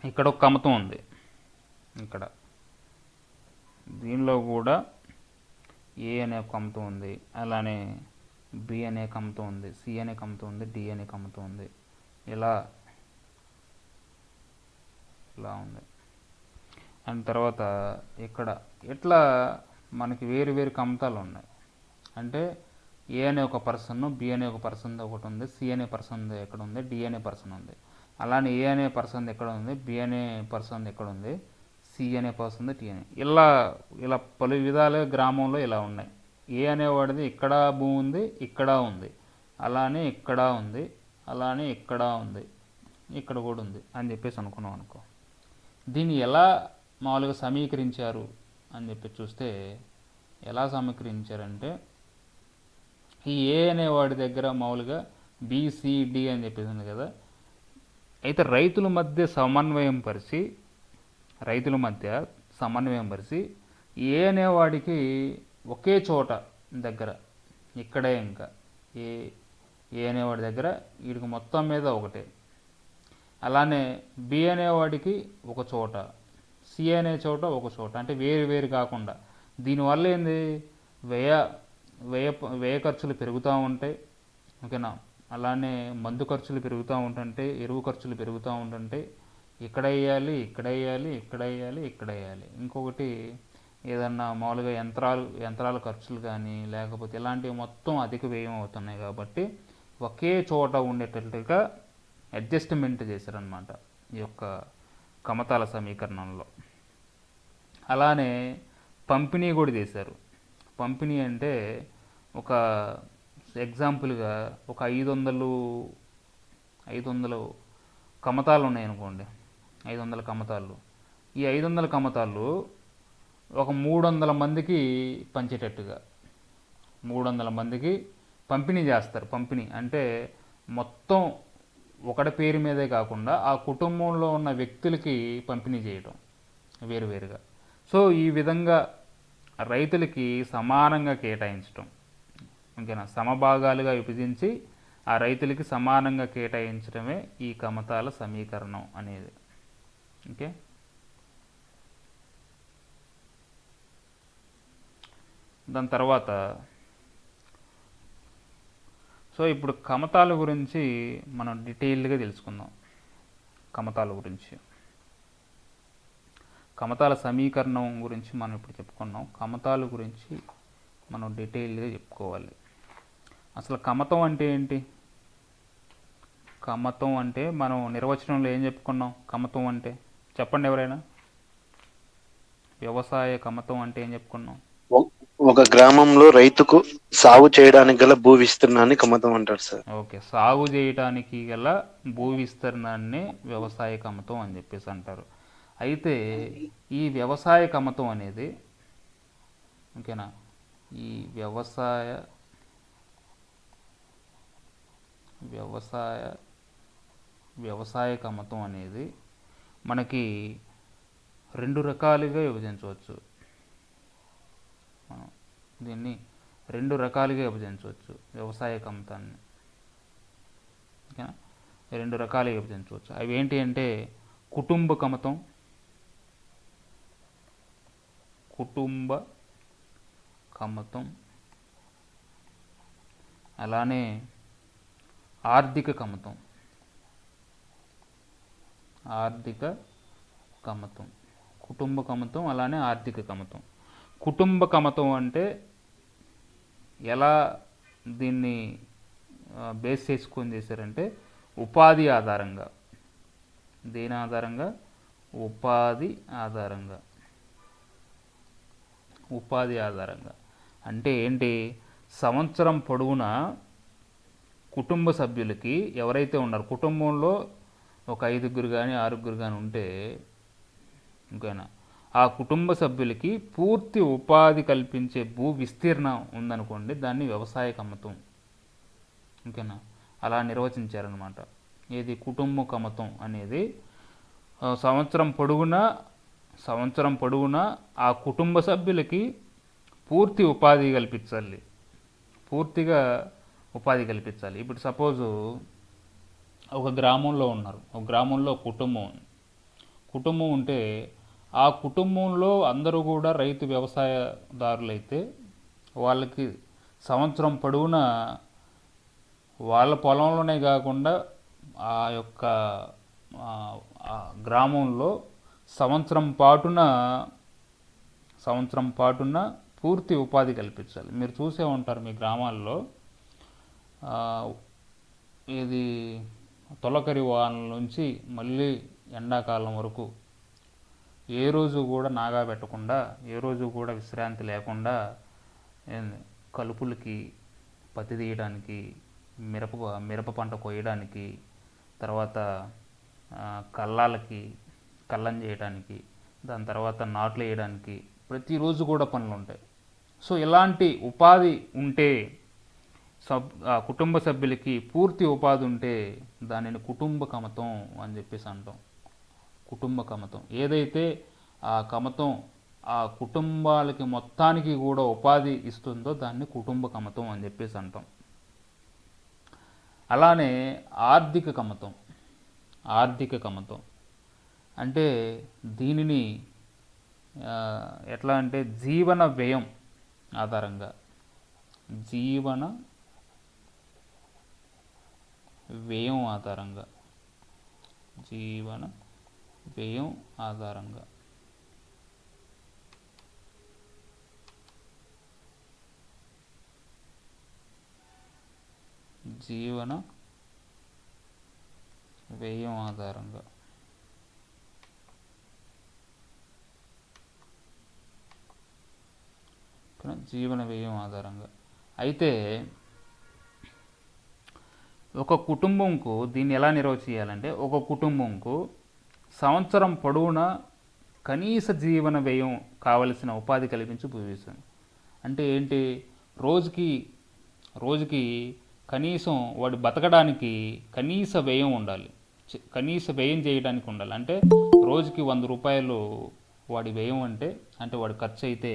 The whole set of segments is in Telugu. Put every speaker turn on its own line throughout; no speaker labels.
ఇక్కడ ఒక కమతం ఉంది. ఇక్కడ దీనిలో కూడా ఏ అనే కమతం ఉంది, అలానే బి అనే కమతం ఉంది, సి అనే కమతం ఉంది, డి అనే కమతం ఉంది. ఇలా ఇలా ఉంది. అండ్ తర్వాత ఇక్కడ ఇట్లా మనకి వేరు వేరు కమతాలు ఉన్నాయి. అంటే ఏ అనే ఒక పర్సన్, బి అనే ఒక పర్సన్ ఒకటి ఉంది, సి అనే పర్సన్ ఎక్కడ ఉంది, డి అనే పర్సన్ ఉంది. అలానే ఏ అనే పర్సన్ ఎక్కడ ఉంది, బి అనే పర్సన్ ఎక్కడ ఉంది, సి అనే పర్సన్ టీ అనే ఇలా ఇలా పలు విధాలుగా గ్రామంలో ఇలా ఉన్నాయి. ఏ అనేవాడిది ఇక్కడ భూమి ఉంది, ఇక్కడ ఉంది, అలానే ఇక్కడ ఉంది, అలానే ఇక్కడ ఉంది, ఇక్కడ కూడా ఉంది అని చెప్పేసి అనుకున్నాం అనుకో. దీన్ని ఎలా మామూలుగా సమీకరించారు అని చెప్పి చూస్తే ఎలా సమీకరించారంటే, ఈ ఏ అనేవాడి దగ్గర మామూలుగా బిసిడి అని చెప్పేసి ఉంది కదా. అయితే రైతుల మధ్య సమన్వయం పరిచి ఏ అనేవాడికి ఒకే చోట దగ్గర ఇక్కడే ఇంకా ఏ ఏ అనేవాడి దగ్గర వీడికి మొత్తం మీద ఒకటే. అలానే బి అనేవాడికి ఒక చోట, సి అనే చోట ఒక చోట, అంటే వేరు వేరు కాకుండా. దీనివల్ల ఏంది, వ్యయ వ్యయ వ్యయ ఖర్చులు పెరుగుతూ ఉంటాయి. ఓకేనా. అలానే మందు ఖర్చులు పెరుగుతూ ఉంటుంటే, ఎరువు ఖర్చులు పెరుగుతూ ఉంటుంటే, ఇక్కడ వేయాలి, ఇక్కడ వేయాలి, ఇక్కడ వేయాలి, ఇక్కడ వేయాలి. ఇంకొకటి ఏదన్నా మామూలుగా యంత్రాల ఖర్చులు కానీ లేకపోతే ఇలాంటివి మొత్తం అధిక వ్యయం అవుతున్నాయి. కాబట్టి ఒకే చోట ఉండేటట్టుగా అడ్జస్ట్మెంట్ చేశారనమాట ఈ యొక్క కమతాల సమీకరణంలో. అలానే పంపిణీ కూడా చేశారు. పంపిణీ అంటే ఒక ఎగ్జాంపుల్గా ఒక 500 కమతాలు ఉన్నాయనుకోండి. 500 కమతాలు. ఈ 500 కమతాలు ఒక 300 మందికి పంచేటట్టుగా 300 మందికి పంపిణీ చేస్తారు. పంపిణీ అంటే మొత్తం ఒకటి పేరు మీదే కాకుండా ఆ కుటుంబంలో ఉన్న వ్యక్తులకి పంపిణీ చేయడం వేరువేరుగా. సో ఈ విధంగా రైతులకి సమానంగా కేటాయించడం, ఓకేనా, సమభాగాలుగా విభజించి ఆ రైతులకి సమానంగా కేటాయించడమే ఈ కమతాల సమీకరణం అనేది. ఓకే. దాని తర్వాత సో ఇప్పుడు కమతాల గురించి మనం డీటెయిల్డ్గా తెలుసుకుందాం. కమతాల గురించి, కమతాల సమీకరణం గురించి మనం ఇప్పుడు చెప్పుకున్నాం. కమతాల గురించి మనం డీటెయిల్డ్గా చెప్పుకోవాలి. అసలు కమతం అంటే ఏంటి? కమతం అంటే మనం నిర్వచనంలో ఏం చెప్పుకున్నాం? కమతం అంటే చెప్పండి ఎవరైనా. వ్యవసాయ కమతం అంటే ఏం చెప్పుకున్నాం?
ఒక గ్రామంలో రైతుకు సాగు చేయడానికి గల భూ విస్తీర్ణాన్ని కమతం అంటారు సార్.
ఓకే. సాగు చేయడానికి గల భూ విస్తీర్ణాన్ని వ్యవసాయ కమతం అని చెప్పేసి అంటారు. అయితే ఈ వ్యవసాయ కమతం అనేది, ఓకేనా, ఈ వ్యవసాయ కమతం అనేది మనకి 2 రకాలుగా విభజించవచ్చు. మనం దీన్ని 2 రకాలుగా విభజించవచ్చు వ్యవసాయ కమతాన్ని. ఓకేనా, 2 రకాలుగా విభజించవచ్చు. అవి ఏంటి అంటే కుటుంబ కమతం, అలానే ఆర్థిక కమతం. కుటుంబ కమతం అలానే ఆర్థిక కమతం. కుటుంబ కమతం అంటే ఎలా దీన్ని బేస్ చేసుకొని చేశారంటే ఉపాధి ఆధారంగా. దేని ఆధారంగా? ఉపాధి ఆధారంగా. అంటే ఏంటి, సంవత్సరం పొడవునా కుటుంబ సభ్యులకి ఎవరైతే ఉన్నారో, కుటుంబంలో ఒక 5గురు కానీ 6గురు కానీ ఉంటే, ఓకేనా, ఆ కుటుంబ సభ్యులకి పూర్తి ఉపాధి కల్పించే భూ విస్తీర్ణం ఉందనుకోండి, దాన్ని వ్యవసాయ కమతం, ఓకేనా, అలా నిర్వచించారనమాట. ఏది కుటుంబ కమతం అనేది సంవత్సరం పొడవునా ఆ కుటుంబ సభ్యులకి పూర్తిగా ఉపాధి కల్పించాలి. ఇప్పుడు సపోజు ఒక గ్రామంలో ఉన్నారు, ఒక గ్రామంలో కుటుంబం ఉంది. కుటుంబం ఉంటే ఆ కుటుంబంలో అందరూ కూడా రైతు వ్యవసాయదారులైతే వాళ్ళకి సంవత్సరం పొడవునా వాళ్ళ పొలంలోనే కాకుండా ఆ యొక్క ఆ, ఆ గ్రామంలో సంవత్సరం పాటున సంవత్సరం పాటున పూర్తి ఉపాధి కల్పించాలి. మీరు చూసే ఉంటారు మీ గ్రామాల్లో ఆ, ఇది తొలకరి వానల నుంచి మళ్ళీ ఎండాకాలం వరకు ఏ రోజు కూడా నాగా పెట్టకుండా, ఏ రోజు కూడా విశ్రాంతి లేకుండా కలుపులకి, పత్తి తీయడానికి, మిరప మిరప పంట కొయ్యడానికి, తర్వాత కల్లాలకి కల్లం చేయడానికి, దాని తర్వాత నాట్లు వేయడానికి ప్రతిరోజు కూడా పనులు ఉంటాయి. సో ఇలాంటి ఉపాధి ఉంటే కుటుంబ సభ్యులకి పూర్తి ఉపాధి ఉంటే దానిని కుటుంబ కమతం అని చెప్పేసి అంటాం. కుటుంబ కమతం ఏదైతే ఆ కమతం ఆ కుటుంబాలకి మొత్తానికి కూడా ఉపాధి ఇస్తుందో దాన్ని కుటుంబ కమతం అని చెప్పేసి అంటాం. అలానే ఆర్థిక కమతం. ఆర్థిక కమతం అంటే దీనిని ఎట్లా అంటే జీవన వ్యయం ఆధారంగా, జీవన వ్యయం ఆధారంగా, జీవన వ్యయం ఆధారంగా జీవన వ్యయం ఆధారంగా జీవన వ్యయం ఆధారంగా అయితే ఒక కుటుంబంకు దీన్ని ఎలా నిర్వచించాలంటే, ఒక కుటుంబంకు సంవత్సరం పొడవునా కనీస జీవన వ్యయం కావలసిన ఉపాధి కల్పించి భూమిస్తుంది. అంటే ఏంటి? రోజుకి రోజుకి కనీసం వాడు బతకడానికి కనీస వ్యయం ఉండాలి, కనీస వ్యయం చేయడానికి ఉండాలి. అంటే రోజుకి 100 రూపాయలు వాడి వ్యయం అంటే వాడి ఖర్చు అయితే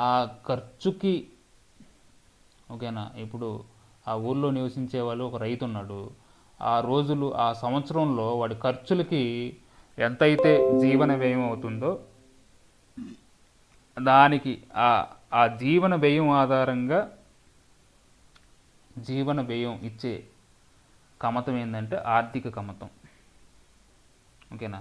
ఆ ఖర్చుకి ఓకేనా. ఇప్పుడు ఆ ఊళ్ళో నివసించే వాళ్ళు ఒక రైతు ఉన్నాడు, ఆ రోజులు ఆ సంవత్సరంలో వాడి ఖర్చులకి ఎంతైతే జీవన వ్యయం అవుతుందో దానికి ఆ జీవన వ్యయం ఆధారంగా జీవన వ్యయం ఇచ్చే కమతం ఏంటంటే ఆర్థిక కమతం. ఓకేనా.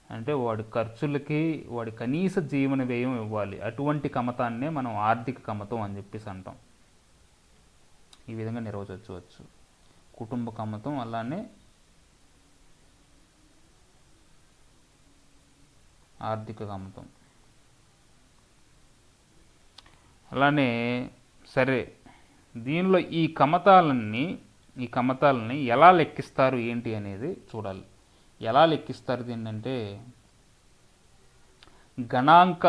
అంటే వాడి ఖర్చులకి వాడి కనీస జీవన వ్యయం ఇవ్వాలి. అటువంటి కమతాన్నే మనం ఆర్థిక కమతం అని చెప్పేసి అంటాం. ఈ విధంగా నిర్వచించవచ్చు కుటుంబ కమతం. అలానే ఆర్థిక కమతం. అలానే సరే, దీనిలో ఈ కమతాలని ఎలా లెక్కిస్తారు ఏంటి అనేది చూడాలి. ఎలా లెక్కిస్తారు దీన్నంటే గణాంక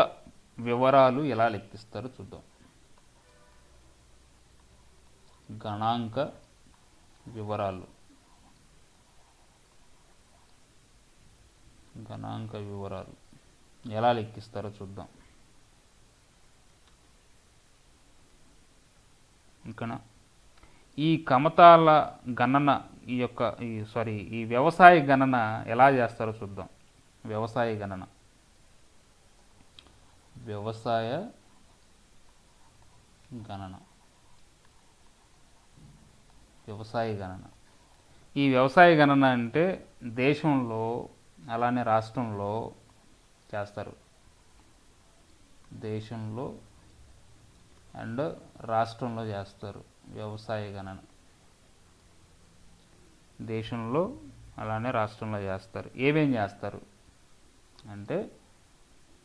వివరాలు ఎలా లెక్కిస్తారో చూద్దాం. గణాంక వివరాలు ఎలా లెక్కిస్తారో చూద్దాం. ఇంకా ఈ కమతాల గణన ఈ వ్యవసాయ గణన ఎలా చేస్తారో చూద్దాం. వ్యవసాయ గణన ఈ వ్యవసాయ గణన అంటే దేశంలో అలానే రాష్ట్రంలో చేస్తారు. దేశంలో అండ్ రాష్ట్రంలో చేస్తారు వ్యవసాయ గణన. దేశంలో అలానే రాష్ట్రంలో చేస్తారు. ఏమేం చేస్తారు అంటే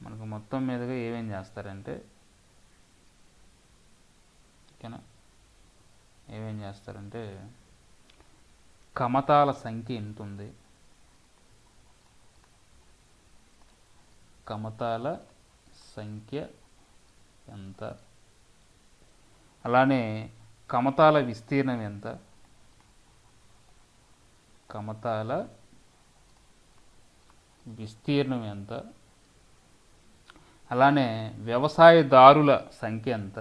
మనకు మొత్తం మీదుగా ఏమేం చేస్తారంటే ఓకేనా, ఏమేం చేస్తారంటే కమతాల సంఖ్య ఎంత ఉంది, కమతాల సంఖ్య ఎంత, అలానే కమతాల విస్తీర్ణం ఎంత, కమతాల విస్తీర్ణం ఎంత, అలానే వ్యవసాయదారుల సంఖ్య ఎంత,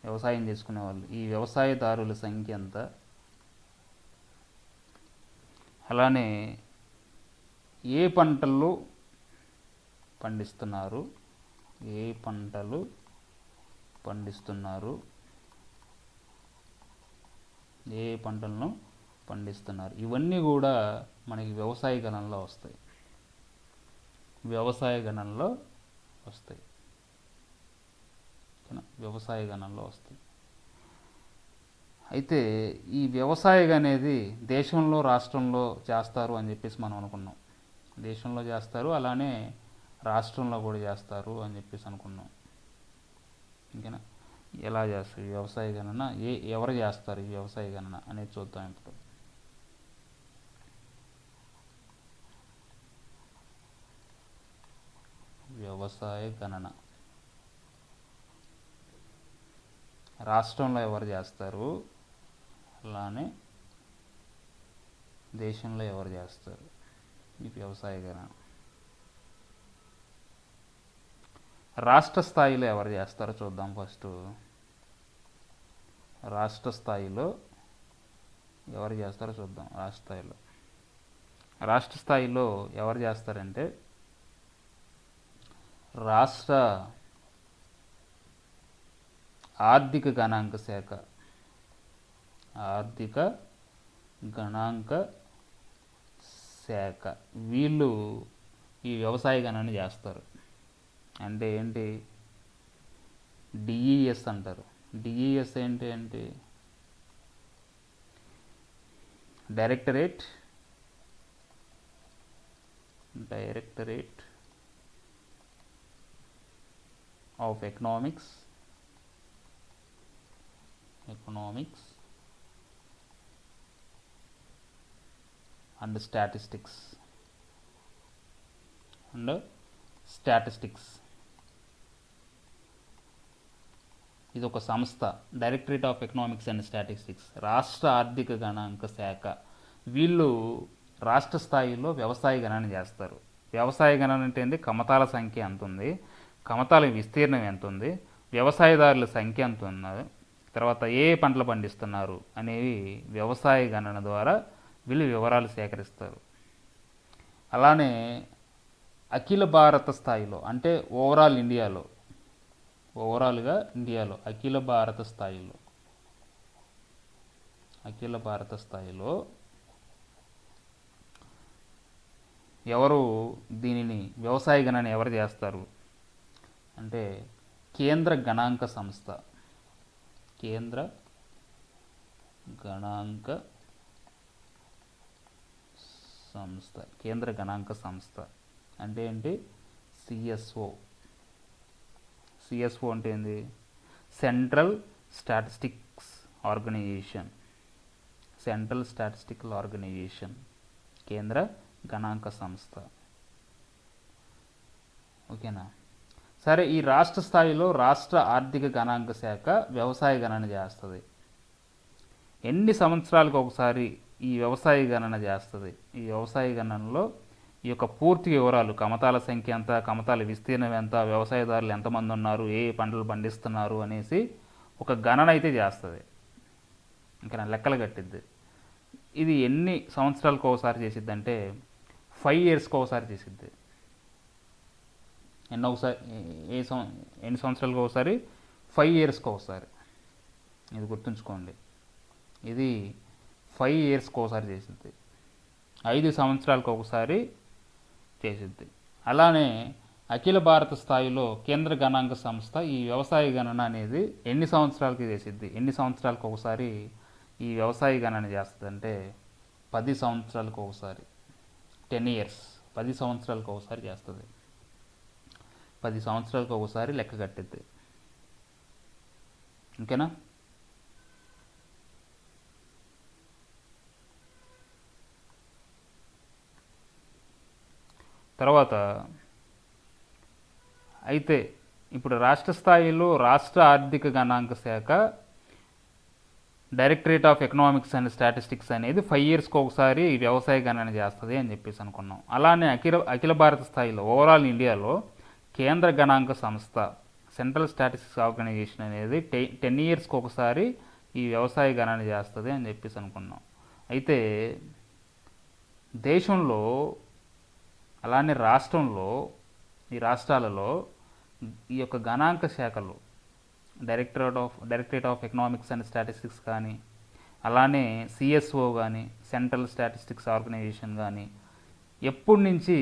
వ్యవసాయం చేసుకునే వాళ్ళు ఈ వ్యవసాయదారుల సంఖ్య ఎంత, అలానే ఏ పంటలు పండిస్తున్నారు, ఏ పంటలు పండిస్తున్నారు, ఏ పంటలను పండిస్తున్నారు, ఇవన్నీ కూడా మనకి వ్యవసాయ గణనలో వస్తాయి. వ్యవసాయ గణనలో వస్తాయి. వ్యవసాయ గణనలో వస్తాయి. అయితే ఈ వ్యవసాయం అనేది దేశంలో రాష్ట్రంలో చేస్తారు అని చెప్పేసి మనం అనుకున్నాం. దేశంలో చేస్తారు, అలానే రాష్ట్రంలో కూడా చేస్తారు అని చెప్పేసి అనుకున్నాం. ఓకేనా? ఎలా చేస్తారు ఈ వ్యవసాయ గణన, ఎవరు చేస్తారు ఈ వ్యవసాయ గణన అనేది చూద్దాం ఇప్పుడు. వ్యవసాయ గణన రాష్ట్రంలో ఎవరు చేస్తారు, అలానే దేశంలో ఎవరు చేస్తారు ఈ వ్యవసాయ గణన. రాష్ట్ర స్థాయిలో ఎవరు చేస్తారో చూద్దాం ఫస్ట్. రాష్ట్ర స్థాయిలో ఎవరు చేస్తారో చూద్దాం. రాష్ట్ర స్థాయిలో ఎవరు చేస్తారంటే రాష్ట్ర ఆర్థిక గణాంక శాఖ. ఆర్థిక గణాంక శాఖ వీళ్ళు ఈ వ్యవసాయ గణన చేస్తారు. అంటే ఏంటి? డిఈఎస్ అంటారు. డిఈఎస్ ఏంటి అంటే directorate of economics and statistics. ఇది ఒక సంస్థ. Directorate of economics and statistics, రాష్ట్ర ఆర్థిక గణాంక శాఖ. వీళ్ళు రాష్ట్ర స్థాయిలో వ్యవసాయ గణన చేస్తారు. వ్యవసాయ గణన అంటే ఏంటి? కమతాల సంఖ్య ఎంత ఉంది, కమతాల విస్తీర్ణం ఎంత ఉంది, వ్యవసాయదారుల సంఖ్య ఎంత ఉన్నది, తర్వాత ఏ పంటలు పండిస్తున్నారు అనేవి వ్యవసాయ గణన ద్వారా వీళ్ళు వివరాలు సేకరిస్తారు. అలానే అఖిల భారత స్థాయిలో, అంటే ఓవరాల్గా ఇండియాలో అఖిల భారత స్థాయిలో ఎవరు దీనిని వ్యవసాయ గణన ఎవరు చేస్తారు అంటే కేంద్ర గణాంక సంస్థ. కేంద్ర గణాంక సంస్థ అంటే ఏంటి? సిఎస్ఓ అంటే ఏంది? సెంట్రల్ స్టాటిస్టికల్ ఆర్గనైజేషన్, కేంద్ర గణాంక సంస్థ. ఓకేనా? సరే, ఈ రాష్ట్ర స్థాయిలో రాష్ట్ర ఆర్థిక గణాంక శాఖ వ్యవసాయ గణన చేస్తుంది. ఎన్ని సంవత్సరాలకు ఒకసారి ఈ వ్యవసాయ గణన చేస్తుంది? ఈ వ్యవసాయ గణనలో ఈ యొక్క పూర్తి వివరాలు, కమతాల సంఖ్య ఎంత, కమతాల విస్తీర్ణం ఎంత, వ్యవసాయదారులు ఎంతమంది ఉన్నారు, ఏ పంటలు పండిస్తున్నారు అనేసి ఒక గణన అయితే చేస్తుంది. ఇంకా లెక్కలు కట్టిద్ది. ఇది ఎన్ని సంవత్సరాలకు ఒకసారి చేసిద్ది అంటే 5 yearsకి ఒకసారి చేసిద్ది. ఎన్ని సంవత్సరాలకు ఒకసారి? 5 yearsకి ఒకసారి. ఇది గుర్తుంచుకోండి. ఇది 5 yearsకి ఒకసారి చేసిద్ది. 5 సంవత్సరాలకు ఒకసారి చేసిద్ది. అలానే అఖిల భారత స్థాయిలో కేంద్ర గణాంక సంస్థ ఈ వ్యవసాయ గణన అనేది ఎన్ని సంవత్సరాలకి చేసిద్ది? ఎన్ని సంవత్సరాలకు ఒకసారి ఈ వ్యవసాయ గణన చేస్తుంది అంటే 10 సంవత్సరాలకు ఒకసారి. 10 years, 10 సంవత్సరాలకు ఒకసారి చేస్తుంది. 10 సంవత్సరాలకు ఒకసారి లెక్క కట్టిద్ది. ఓకేనా? తర్వాత అయితే ఇప్పుడు రాష్ట్ర స్థాయిలో రాష్ట్ర ఆర్థిక గణాంక శాఖ directorate of economics and statistics అనేది 5 yearsకి ఒకసారి వ్యవసాయ గణన చేస్తుంది అని చెప్పేసి అనుకున్నాం. అలానే అఖిల భారత స్థాయిలో ఓవరాల్ ఇండియాలో కేంద్ర గణాంక సంస్థ, సెంట్రల్ స్టాటిస్టిక్స్ ఆర్గనైజేషన్ అనేది 10 yearsకి ఒకసారి ఈ వ్యవసాయ గణన చేస్తుంది అని చెప్పేసి అనుకున్నాం. అయితే దేశంలో అలానే రాష్ట్రంలో ఈ రాష్ట్రాలలో ఈ యొక్క గణాంక శాఖలు directorate of economics and statistics కానీ, అలానే సిఎస్ఓ కానీ, సెంట్రల్ స్టాటిస్టిక్స్ ఆర్గనైజేషన్ కానీ ఎప్పటి నుంచి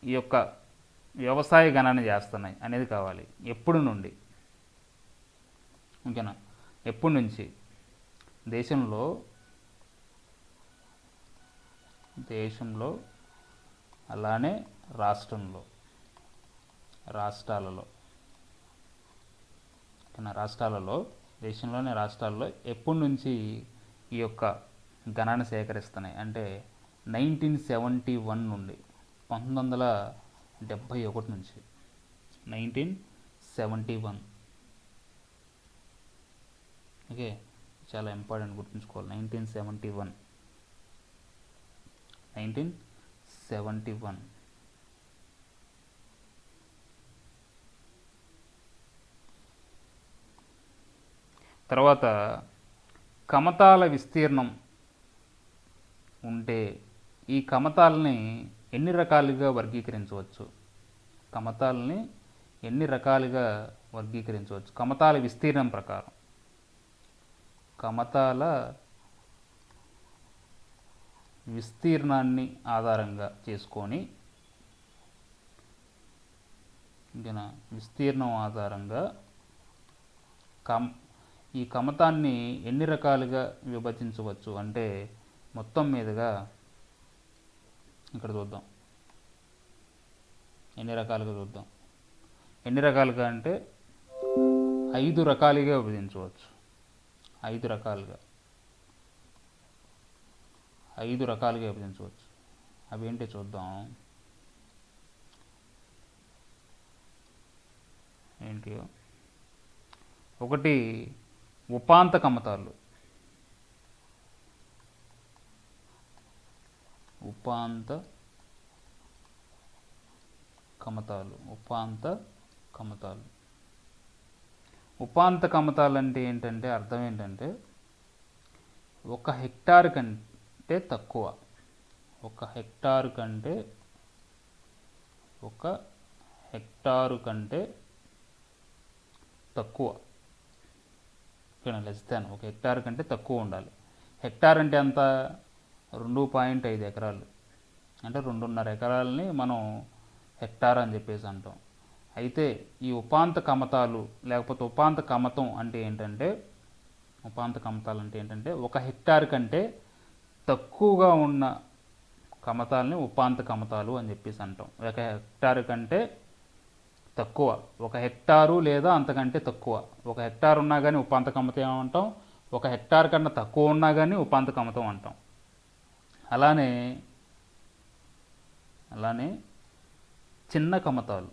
ఈ యొక్క వ్యవసాయ గణన చేస్తున్నాయి అనేది కావాలి. ఎప్పుడు నుండి? ఓకేనా? ఎప్పటి నుంచి దేశంలో అలానే రాష్ట్రాలలో ఓకేనా, దేశంలోని రాష్ట్రాల్లో ఎప్పటి నుంచి ఈ యొక్క గణన సేకరిస్తున్నాయి అంటే 1971 నుండి, 1971 నుంచి 1971. ఓకే, చాలా ఇంపార్టెంట్, గుర్తుంచుకోవాలి. 1971. తర్వాత కమతాల విస్తీర్ణం ఉంటే ఈ కమతాలని ఎన్ని రకాలుగా వర్గీకరించవచ్చు? కమతాల విస్తీర్ణం ప్రకారం, కమతాల విస్తీర్ణాన్ని ఆధారంగా చేసుకొని, ఓకేనా, విస్తీర్ణం ఆధారంగా ఈ కమతాన్ని ఎన్ని రకాలుగా విభజించవచ్చు అంటే మొత్తం మీదుగా ఇక్కడ చూద్దాం. ఎన్ని రకాలుగా అంటే 5 రకాలుగా విభజించవచ్చు. 5 రకాలుగా విభజించవచ్చు. అవి ఏంటి చూద్దాం. ఏంటియో, ఒకటి ఉపాంత కమతాలు. ఉపాంత కమతాలు అంటే ఏంటంటే అర్థం ఏంటంటే 1 హెక్టార్ కంటే తక్కువ, 1 హెక్టారు కంటే తక్కువ, లెస్ దాన్ 1 హెక్టార్ కంటే తక్కువ ఉండాలి. హెక్టార్ అంటే ఎంత? 2.5 ఎకరాలు, అంటే 2.5 ఎకరాలని మనం హెక్టార్ అని చెప్పేసి అంటాం. అయితే ఈ ఉపాంత కమతాలు లేకపోతే ఉపాంత కమతం అంటే ఏంటంటే 1 హెక్టార్ కంటే తక్కువగా ఉన్న కమతాలని ఉపాంత కమతాలు అని చెప్పేసి అంటాం. 1 హెక్టార్ కంటే తక్కువ, 1 హెక్టారు లేదా అంతకంటే తక్కువ. 1 హెక్టార్ ఉన్నా కానీ ఉపాంత కమతం ఏమంటాం, 1 హెక్టార్ కన్నా తక్కువ ఉన్నా కానీ ఉపాంత కమతం అంటాం. అలానే చిన్న కమతాలు,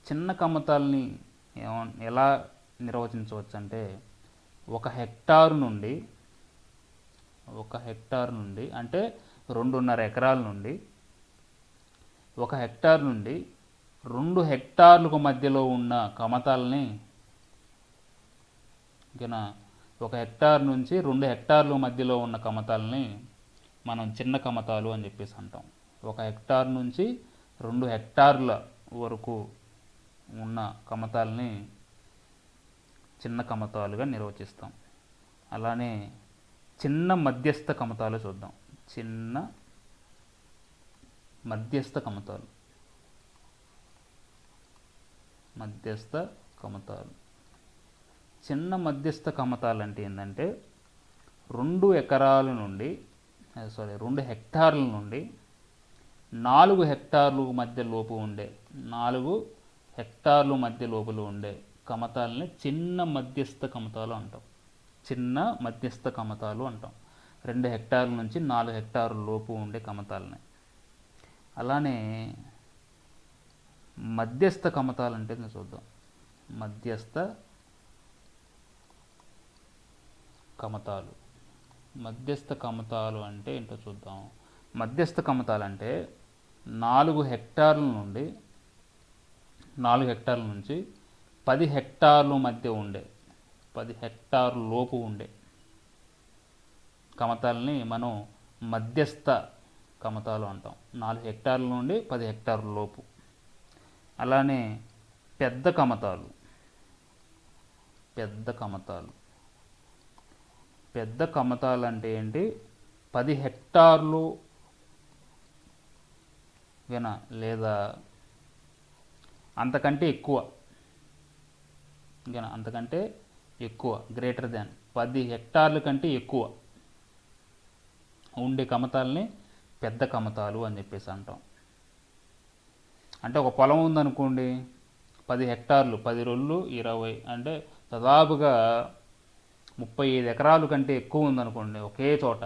చిన్న కమతాలని ఎలా నిర్వచించవచ్చు అంటే 1 హెక్టారు నుండి అంటే 2.5 ఎకరాల నుండి 1 హెక్టార్ నుండి 2 హెక్టార్లకు మధ్యలో ఉన్న కమతాలని, ఓకేనా, 1 హెక్టార్ నుంచి 2 హెక్టార్ల మధ్యలో ఉన్న కమతాలని మనం చిన్న కమతాలు అని చెప్పేసి అంటాం. 1 హెక్టార్ నుంచి 2 హెక్టార్ల వరకు ఉన్న కమతాలని చిన్న కమతాలుగా నిర్వచిస్తాం. అలానే చిన్న మధ్యస్థ కమతాలు చూద్దాం. చిన్న మధ్యస్థ కమతాలు చిన్న మధ్యస్థ కమతాలు అంటే ఏంటంటే 2 హెక్టార్ల నుండి 4 హెక్టార్ల మధ్య లోపు ఉండే కమతాలని చిన్న మధ్యస్థ కమతాలు అంటాం. 2 హెక్టార్ల నుంచి 4 హెక్టార్ల లోపు ఉండే కమతాలని. అలానే మధ్యస్థ కమతాలు అంటే చూద్దాం. మధ్యస్థ కమతాలు అంటే ఏంటో చూద్దాం. మధ్యస్థ కమతాలు అంటే 4 హెక్టార్ల నుంచి 10 హెక్టార్లు మధ్య ఉండే 10 హెక్టార్ల లోపు ఉండే కమతాలని మనం మధ్యస్థ కమతాలు అంటాం. 4 హెక్టార్ల నుండి 10 హెక్టార్ల లోపు. అలానే పెద్ద కమతాలు పెద్ద కమతాలు అంటే ఏంటి? 10 హెక్టార్లు లేదా అంతకంటే ఎక్కువ అంతకంటే ఎక్కువ గ్రేటర్ దాన్ 10 హెక్టార్ల కంటే ఎక్కువ ఉండే కమతాలని పెద్ద కమతాలు అని చెప్పేసి అంటాం. అంటే ఒక పొలం ఉందనుకోండి, 10 హెక్టార్లు, 10 రొళ్ళు 20 అంటే దాదాపుగా 35 ఎకరాల కంటే ఎక్కువ ఉందనుకోండి ఒకే చోట,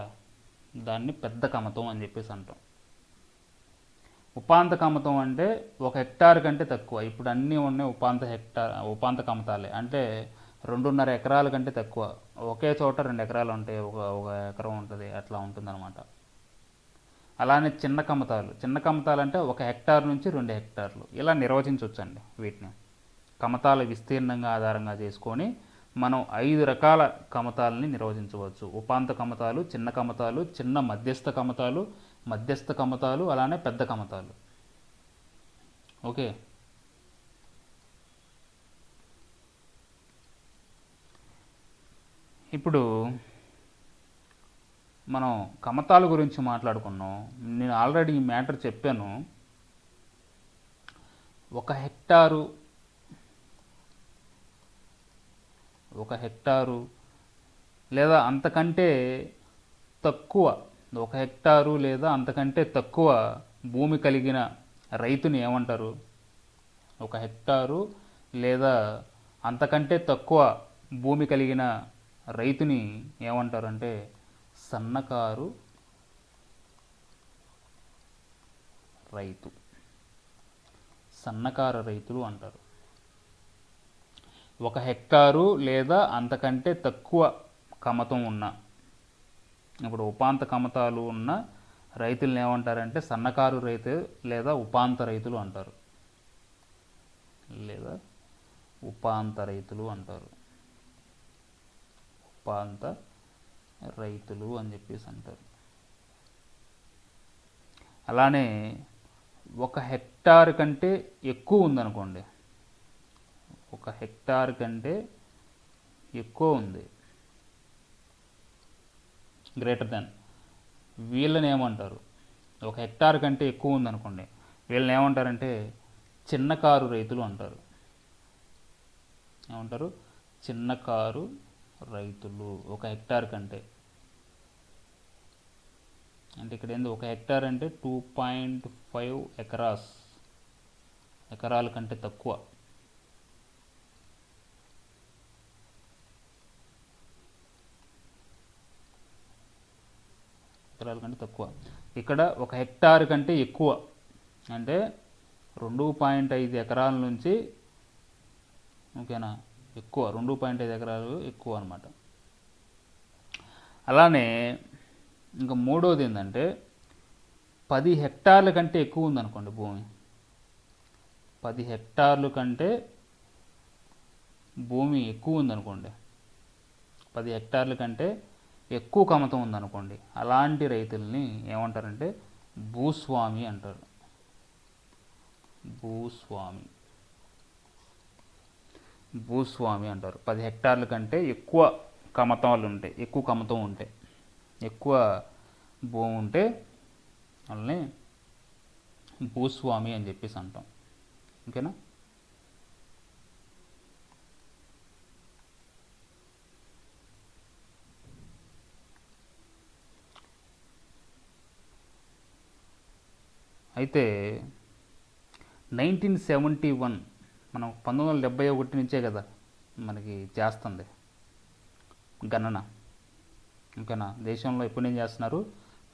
దాన్ని పెద్ద కమతం అని చెప్పేసి అంటాం. ఉపాంత కమతం అంటే 1 హెక్టార్ కంటే తక్కువ. ఇప్పుడు అన్నీ ఉన్నాయి ఉపాంత కమతాలే. అంటే 2.5 ఎకరాల కంటే తక్కువ. ఒకే చోట 2 ఎకరాలు ఉంటాయి, ఒక ఎకరం ఉంటుంది, అట్లా ఉంటుందన్నమాట. అలానే చిన్న కమతాలు అంటే 1 హెక్టార్ నుంచి 2 హెక్టార్లు ఇలా నిర్వచించవచ్చండి. వీటిని కమతాల విస్తీర్ణంగా ఆధారంగా చేసుకొని మనం 5 రకాల కమతాలని నిర్వచించవచ్చు. ఉపాంత కమతాలు, చిన్న కమతాలు, చిన్న మధ్యస్థ కమతాలు, అలానే పెద్ద కమతాలు. ఓకే, ఇప్పుడు మనం కమతాల గురించి మాట్లాడుకున్నాం. నేను ఆల్రెడీ ఈ మ్యాటర్ చెప్పాను. 1 హెక్టారు లేదా అంతకంటే తక్కువ 1 హెక్టారు లేదా అంతకంటే తక్కువ భూమి కలిగిన రైతుని ఏమంటారు? 1 హెక్టారు లేదా అంతకంటే తక్కువ భూమి కలిగిన రైతుని ఏమంటారు అంటే సన్నకారు రైతులు అంటారు. 1 హెక్టారు లేదా అంతకంటే తక్కువ కమతం ఉన్న, ఇప్పుడు ఉపాంత కమతాలు ఉన్న రైతులను ఏమంటారంటే సన్నకారు రైతు లేదా ఉపాంత రైతులు అంటారు. ఉపాంత రైతులు అని చెప్పేసి అంటారు. అలానే 1 హెక్టార్ కంటే ఎక్కువ ఉందనుకోండి, 1 హెక్టార్ కంటే ఎక్కువ ఉంది, గ్రేటర్ దాన్, వీళ్ళని ఏమంటారు? 1 హెక్టార్ కంటే ఎక్కువ ఉందనుకోండి, వీళ్ళని ఏమంటారంటే చిన్నకారు రైతులు అంటారు. ఏమంటారు? చిన్నకారు రైతులు. 1 హెక్టార్ కంటే అంటే ఇక్కడ ఏంది? 1 హెక్టార్ అంటే 2.5 ఎకరాల కంటే తక్కువ. ఇక్కడ 1 హెక్టార్ కంటే ఎక్కువ అంటే 2.5 ఎకరాల నుంచి, ఓకేనా, ఎక్కువ 2.5 ఎకరాలు ఎక్కువ అనమాట. అలానే ఇంకా మూడోది ఏంటంటే 10 హెక్టార్ల కంటే ఎక్కువ ఉందనుకోండి భూమి, 10 హెక్టార్ల కంటే భూమి ఎక్కువ ఉందనుకోండి, 10 హెక్టార్ల కంటే ఎక్కువ కమతం ఉందనుకోండి, అలాంటి రైతుల్ని ఏమంటారంటే భూస్వామి అంటారు. భూస్వామి అంటారు. 10 హెక్టార్ల కంటే ఎక్కువ కమతం ఉంటే, ఎక్కువ భూమి ఉంటే వాళ్ళని భూస్వామి అని చెప్పేసి అంటాం. ఓకేనా? అయితే 1971 మనం 1971 నుంచే కదా మనకి చేస్తుంది గణన. ఓకేనా? దేశంలో ఎప్పుడు నుంచి చేస్తున్నారు?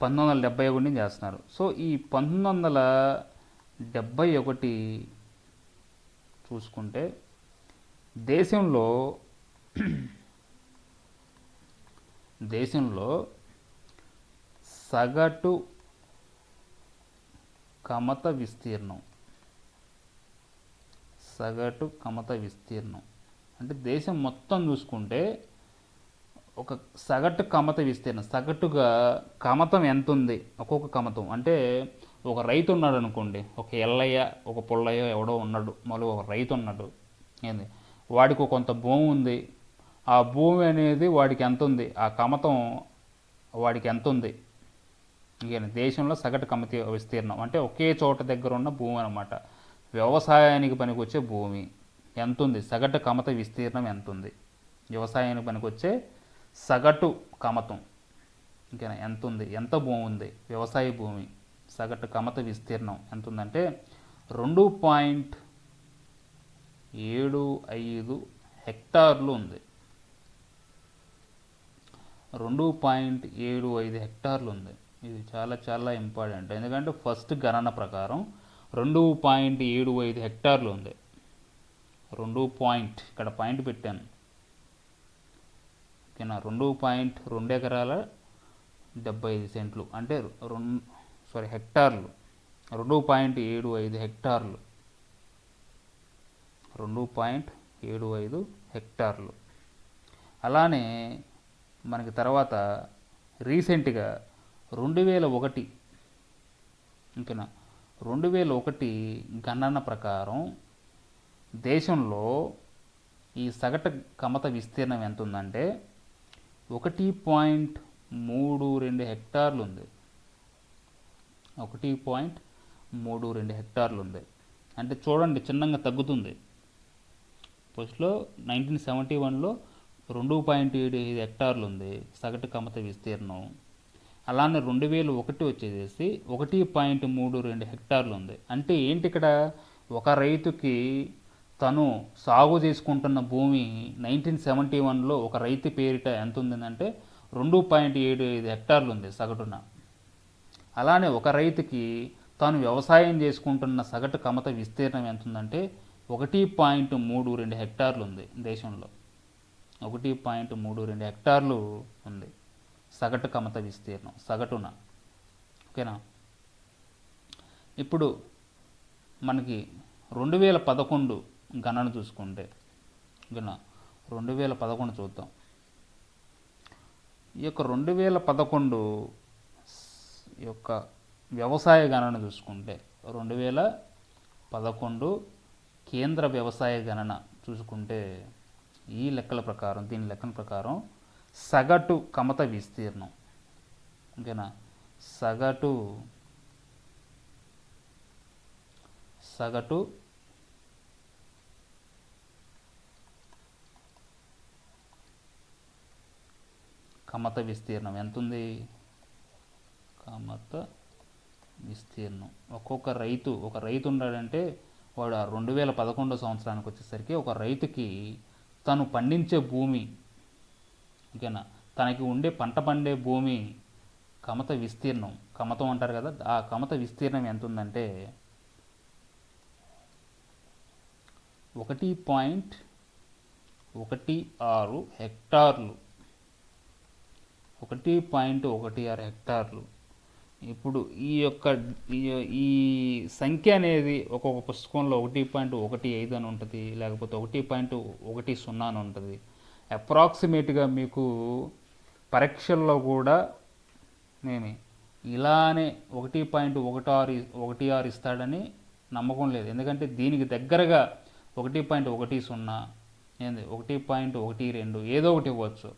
1971 నుంచి చేస్తున్నారు. సో ఈ 1971 చూసుకుంటే దేశంలో సగటు కమత విస్తీర్ణం సగటు కమత విస్తీర్ణం అంటే దేశం మొత్తం చూసుకుంటే ఒక సగటు కమత విస్తీర్ణం, సగటుగా కమతం ఎంత ఉంది ఒక్కొక్క కమతం అంటే ఒక రైతు ఉన్నాడు అనుకోండి, ఒక ఎల్లయ్య ఒక పుల్లయ్య ఎవడో ఉన్నాడు, మళ్ళీ ఒక రైతు ఉన్నాడు ఏంది, వాడికి కొంత భూమి ఉంది, ఆ భూమి అనేది వాడికి ఎంత ఉంది, ఆ కమతం వాడికి ఎంత ఉంది, ఇంకేనా దేశంలో సగటు కమత విస్తీర్ణం అంటే ఒకే చోట దగ్గర ఉన్న భూమి అనమాట. వ్యవసాయానికి పనికొచ్చే భూమి ఎంత ఉంది, సగటు కమత విస్తీర్ణం ఎంత ఉంది, వ్యవసాయానికి పనికొచ్చే సగటు కమతం ఇంకేనా ఎంత ఉంది, ఎంత భూమి ఉంది, వ్యవసాయ భూమి సగటు కమత విస్తీర్ణం ఎంత ఉందంటే 2.75 హెక్టార్లు ఉంది. 2.75 హెక్టార్లు ఉంది. ఇది చాలా చాలా ఇంపార్టెంట్, ఎందుకంటే ఫస్ట్ గణన ప్రకారం 2.75 హెక్టార్లు ఉంది. 2 పాయింట్ ఇక్కడ పాయింట్ పెట్టాను ఓకేనా. 2.2 ఎకరాల 75 సెంట్లు అంటే హెక్టార్లు. 2.75 హెక్టార్లు 2.75 హెక్టార్లు. అలానే మనకి తర్వాత రీసెంట్గా 2001 ఇంకేనా 2001 గణన ప్రకారం దేశంలో ఈ సగటు కమత విస్తీర్ణం ఎంత ఉందంటే 1.32 హెక్టార్లు ఉంది. 1.32 హెక్టార్లు ఉంది అంటే చూడండి చిన్నగా తగ్గుతుంది. ఫస్ట్లో 1971లో 2.75 హెక్టార్లు ఉంది సగటు కమత విస్తీర్ణం. అలానే 2001 వచ్చేసి 1.32 హెక్టార్లు ఉంది. అంటే ఏంటి ఇక్కడ ఒక రైతుకి తను సాగు చేసుకుంటున్న భూమి 1971లో ఒక రైతు పేరిట ఎంత ఉందంటే 2.75 హెక్టార్లు ఉంది సగటున. అలానే ఒక రైతుకి తాను వ్యవసాయం చేసుకుంటున్న సగటు కమత విస్తీర్ణం ఎంత ఉందంటే 1.32 హెక్టార్లు ఉంది దేశంలో. 1.32 హెక్టార్లు ఉంది సగటు కమత విస్తీర్ణం సగటున ఓకేనా. ఇప్పుడు మనకి 2011 గణన చూసుకుంటే ఓకేనా 2011 చూద్దాం. ఈ యొక్క 2011 యొక్క వ్యవసాయ గణన చూసుకుంటే 2011 కేంద్ర వ్యవసాయ గణన చూసుకుంటే ఈ లెక్కల ప్రకారం దీని లెక్కల ప్రకారం సగటు కమత విస్తీర్ణం ఓకేనా సగటు కమత విస్తీర్ణం ఎంత ఉంది, కమత విస్తీర్ణం ఒక్కొక్క రైతు ఒక రైతు ఉన్నాడంటే వాడు ఆ 2011 సంవత్సరానికి వచ్చేసరికి ఒక రైతుకి తను పండించే భూమి ఓకేనా తనకి ఉండే పంట పండే భూమి కమత విస్తీర్ణం కమతం అంటారు కదా, ఆ కమత విస్తీర్ణం ఎంత ఉందంటే 1.16 హెక్టార్లు. 1.16 హెక్టార్లు. ఇప్పుడు ఈ సంఖ్య అనేది ఒక్కొక్క పుస్తకంలో 1.15 అని ఉంటుంది, లేకపోతే 1.10 అని ఉంటుంది. అప్రాక్సిమేట్గా మీకు పరీక్షల్లో కూడా మేము ఇలానే 1.16 ఇస్తాడని నమ్మకం లేదు. ఎందుకంటే దీనికి దగ్గరగా 1.10 ఏంది 1.12 ఏదో ఒకటి ఇవ్వచ్చు.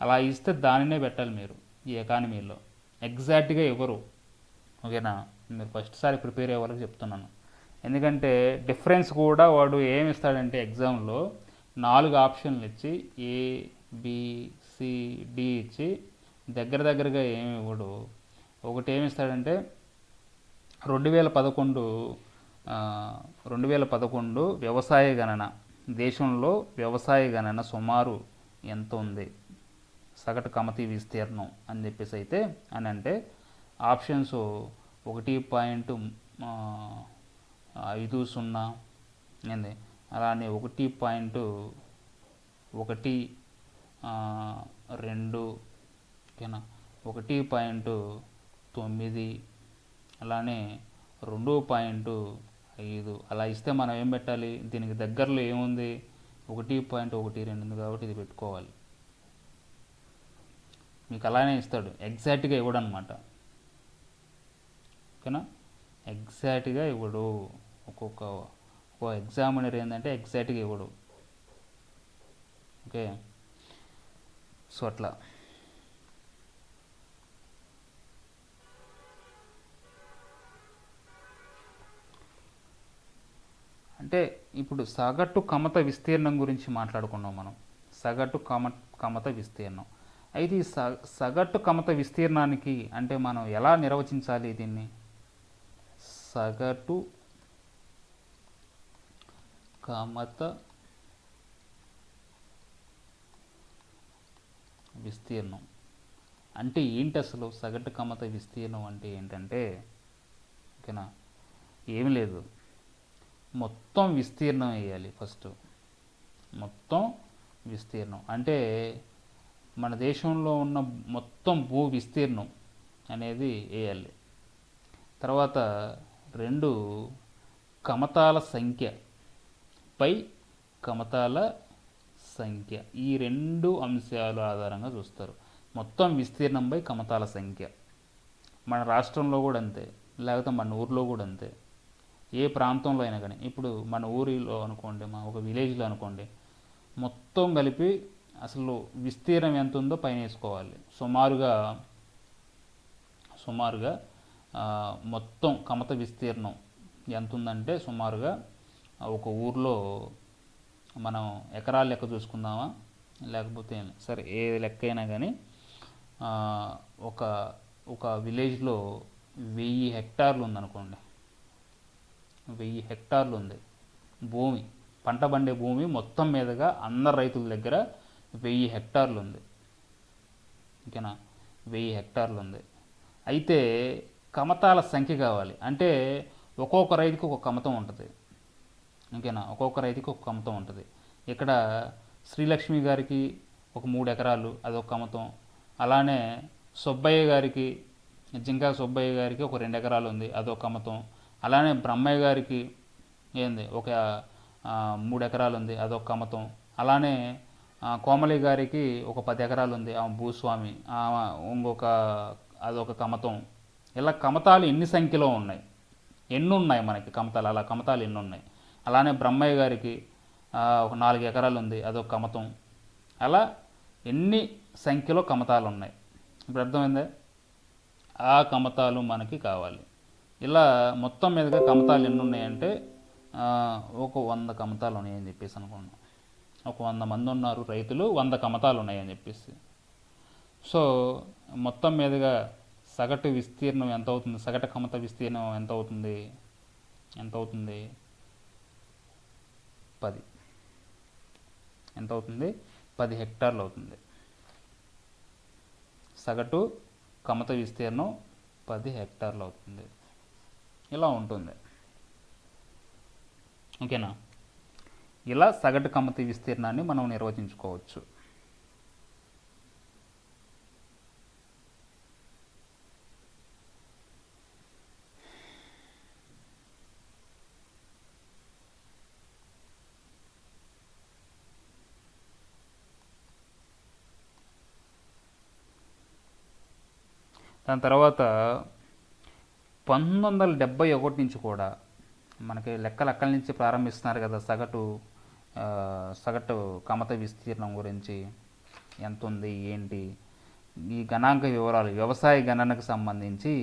అలా ఇస్తే దానినే పెట్టాలి మీరు ఈ ఎకానమీలో. ఎగ్జాక్ట్గా ఇవ్వరు ఓకేనా. మీరు ఫస్ట్ సారి ప్రిపేర్ అయ్యే వాళ్ళకి చెప్తున్నాను. ఎందుకంటే డిఫరెన్స్ కూడా వాడు ఏమి ఇస్తాడంటే ఎగ్జామ్లో 4 ఆప్షన్లు ఇచ్చి ABCD ఇచ్చి దగ్గరగా ఏమి ఇవ్వడు. ఒకటి ఏమి ఇస్తాడంటే 2011 వ్యవసాయ గణన, దేశంలో వ్యవసాయ గణన సుమారు ఎంత ఉంది సగటు కమతి విస్తీర్ణం అని చెప్పేసి అయితే అని అంటే ఆప్షన్స్ 1.50 ఏంది అలానే 1.12 ఓకేనా 1.9 అలానే 2.5 5 అలా ఇస్తే మనం ఏం పెట్టాలి? దీనికి దగ్గరలో ఏముంది? 1.12 ఉంది కాబట్టి ఇది పెట్టుకోవాలి. మీకు అలానే ఇస్తాడు, ఎగ్జాక్ట్గా ఇవ్వడు అనమాట. ఓకేనా? ఎగ్జాక్ట్గా ఇవ్వడు. ఒక్కొక్క ఎగ్జామినర్ ఏంటంటే ఎగ్జాక్ట్గా ఇవ్వడు. ఓకే, సో అట్లా. అంటే ఇప్పుడు సగటు కమత విస్తీర్ణం గురించి మాట్లాడుకున్నాం మనం. సగటు కమత విస్తీర్ణం. అయితే ఈ సగటు కమత విస్తీర్ణానికి అంటే మనం ఎలా నిర్వచించాలి దీన్ని? సగటు కమత విస్తీర్ణం అంటే ఏంటి అసలు? సగటు కమత విస్తీర్ణం అంటే ఏంటంటే, ఓకేనా, ఏమి లేదు, మొత్తం విస్తీర్ణం వేయాలి ఫస్ట్. మొత్తం విస్తీర్ణం అంటే మన దేశంలో ఉన్న మొత్తం భూ విస్తీర్ణం అనేది వేయాలి. తర్వాత 2 కమతాల సంఖ్య పై కమతాల సంఖ్య, ఈ 2 అంశాల ఆధారంగా చూస్తారు మొత్తం విస్తీర్ణంపై కమతాల సంఖ్య. మన రాష్ట్రంలో కూడా అంతే, లేకపోతే మన ఊర్లో కూడా అంతే, ఏ ప్రాంతంలో అయినా కానీ. ఇప్పుడు మన ఊరిలో అనుకోండి, మా ఒక విలేజ్లో అనుకోండి, మొత్తం కలిపి అసలు విస్తీర్ణం ఎంత ఉందో పైన వేసుకోవాలి. సుమారుగా మొత్తం కమత విస్తీర్ణం ఎంత ఉందంటే సుమారుగా ఒక ఊర్లో మనం ఎకరాల లెక్క చూసుకుందామా, లేకపోతే సరే ఏ లెక్క అయినా కానీ ఒక విలేజ్లో 1000 హెక్టార్లు ఉందనుకోండి. 1000 హెక్టార్లు ఉంది భూమి, పంట పండే భూమి మొత్తం మీదుగా అందరు రైతుల దగ్గర 1000 హెక్టార్లు ఉంది. ఓకేనా? 1000 హెక్టార్లు ఉంది. అయితే కమతాల సంఖ్య కావాలి అంటే ఒక్కొక్క రైతుకి ఒక కమతం ఉంటుంది. ఓకేనా? ఒక్కొక్క రైతుకి ఒక కమతం ఉంటుంది. ఇక్కడ శ్రీలక్ష్మి గారికి ఒక 3 ఎకరాలు, అదొక కమతం. అలానే సుబ్బయ్య గారికి, జింకా సుబ్బయ్య గారికి ఒక 2 ఎకరాలు ఉంది, అదొక కమతం. అలానే బ్రహ్మయ్య గారికి ఏంది ఒక 3 ఎకరాలు ఉంది, అదొక కమతం. అలానే కోమలి గారికి ఒక 10 ఎకరాలు ఉంది, ఆమె భూస్వామి, ఇంకొక అదొక కమతం. ఇలా కమతాలు ఎన్ని సంఖ్యలో ఉన్నాయి, ఎన్ని ఉన్నాయి మనకి కమతాలు, అలా కమతాలు ఎన్ని ఉన్నాయి. అలానే బ్రహ్మయ్య గారికి ఒక 4 ఎకరాలు ఉంది, అదొక కమతం. అలా ఎన్ని సంఖ్యలో కమతాలు ఉన్నాయి, ఇప్పుడు అర్థమైందా? ఆ కమతాలు మనకి కావాలి. ఇలా మొత్తం మీదుగా కమతాలు ఎన్ని ఉన్నాయంటే ఒక 100 కమతాలు ఉన్నాయని చెప్పేసి అనుకున్నాం. ఒక 100 మంది ఉన్నారు రైతులు, 100 కమతాలు ఉన్నాయని చెప్పేసి. సో మొత్తం మీదుగా సగటు విస్తీర్ణం ఎంత అవుతుంది? సగటు కమత విస్తీర్ణం ఎంత అవుతుంది? 10. ఎంత అవుతుంది? 10 హెక్టార్లు అవుతుంది. సగటు కమత విస్తీర్ణం 10 హెక్టార్లు అవుతుంది. ఇలా ఉంటుంది. ఓకేనా? ఇలా సగటు కమత విస్తీర్ణాన్ని మనం నిర్వచించుకోవచ్చు. దాని తర్వాత 1971 నుంచి కూడా మనకి లెక్కల నుంచి ప్రారంభిస్తున్నారు కదా సగటు కమత విస్తీర్ణం గురించి ఎంత ఉంది ఏంటి, ఈ గణాంక వివరాలు వ్యవసాయ గణనకు సంబంధించి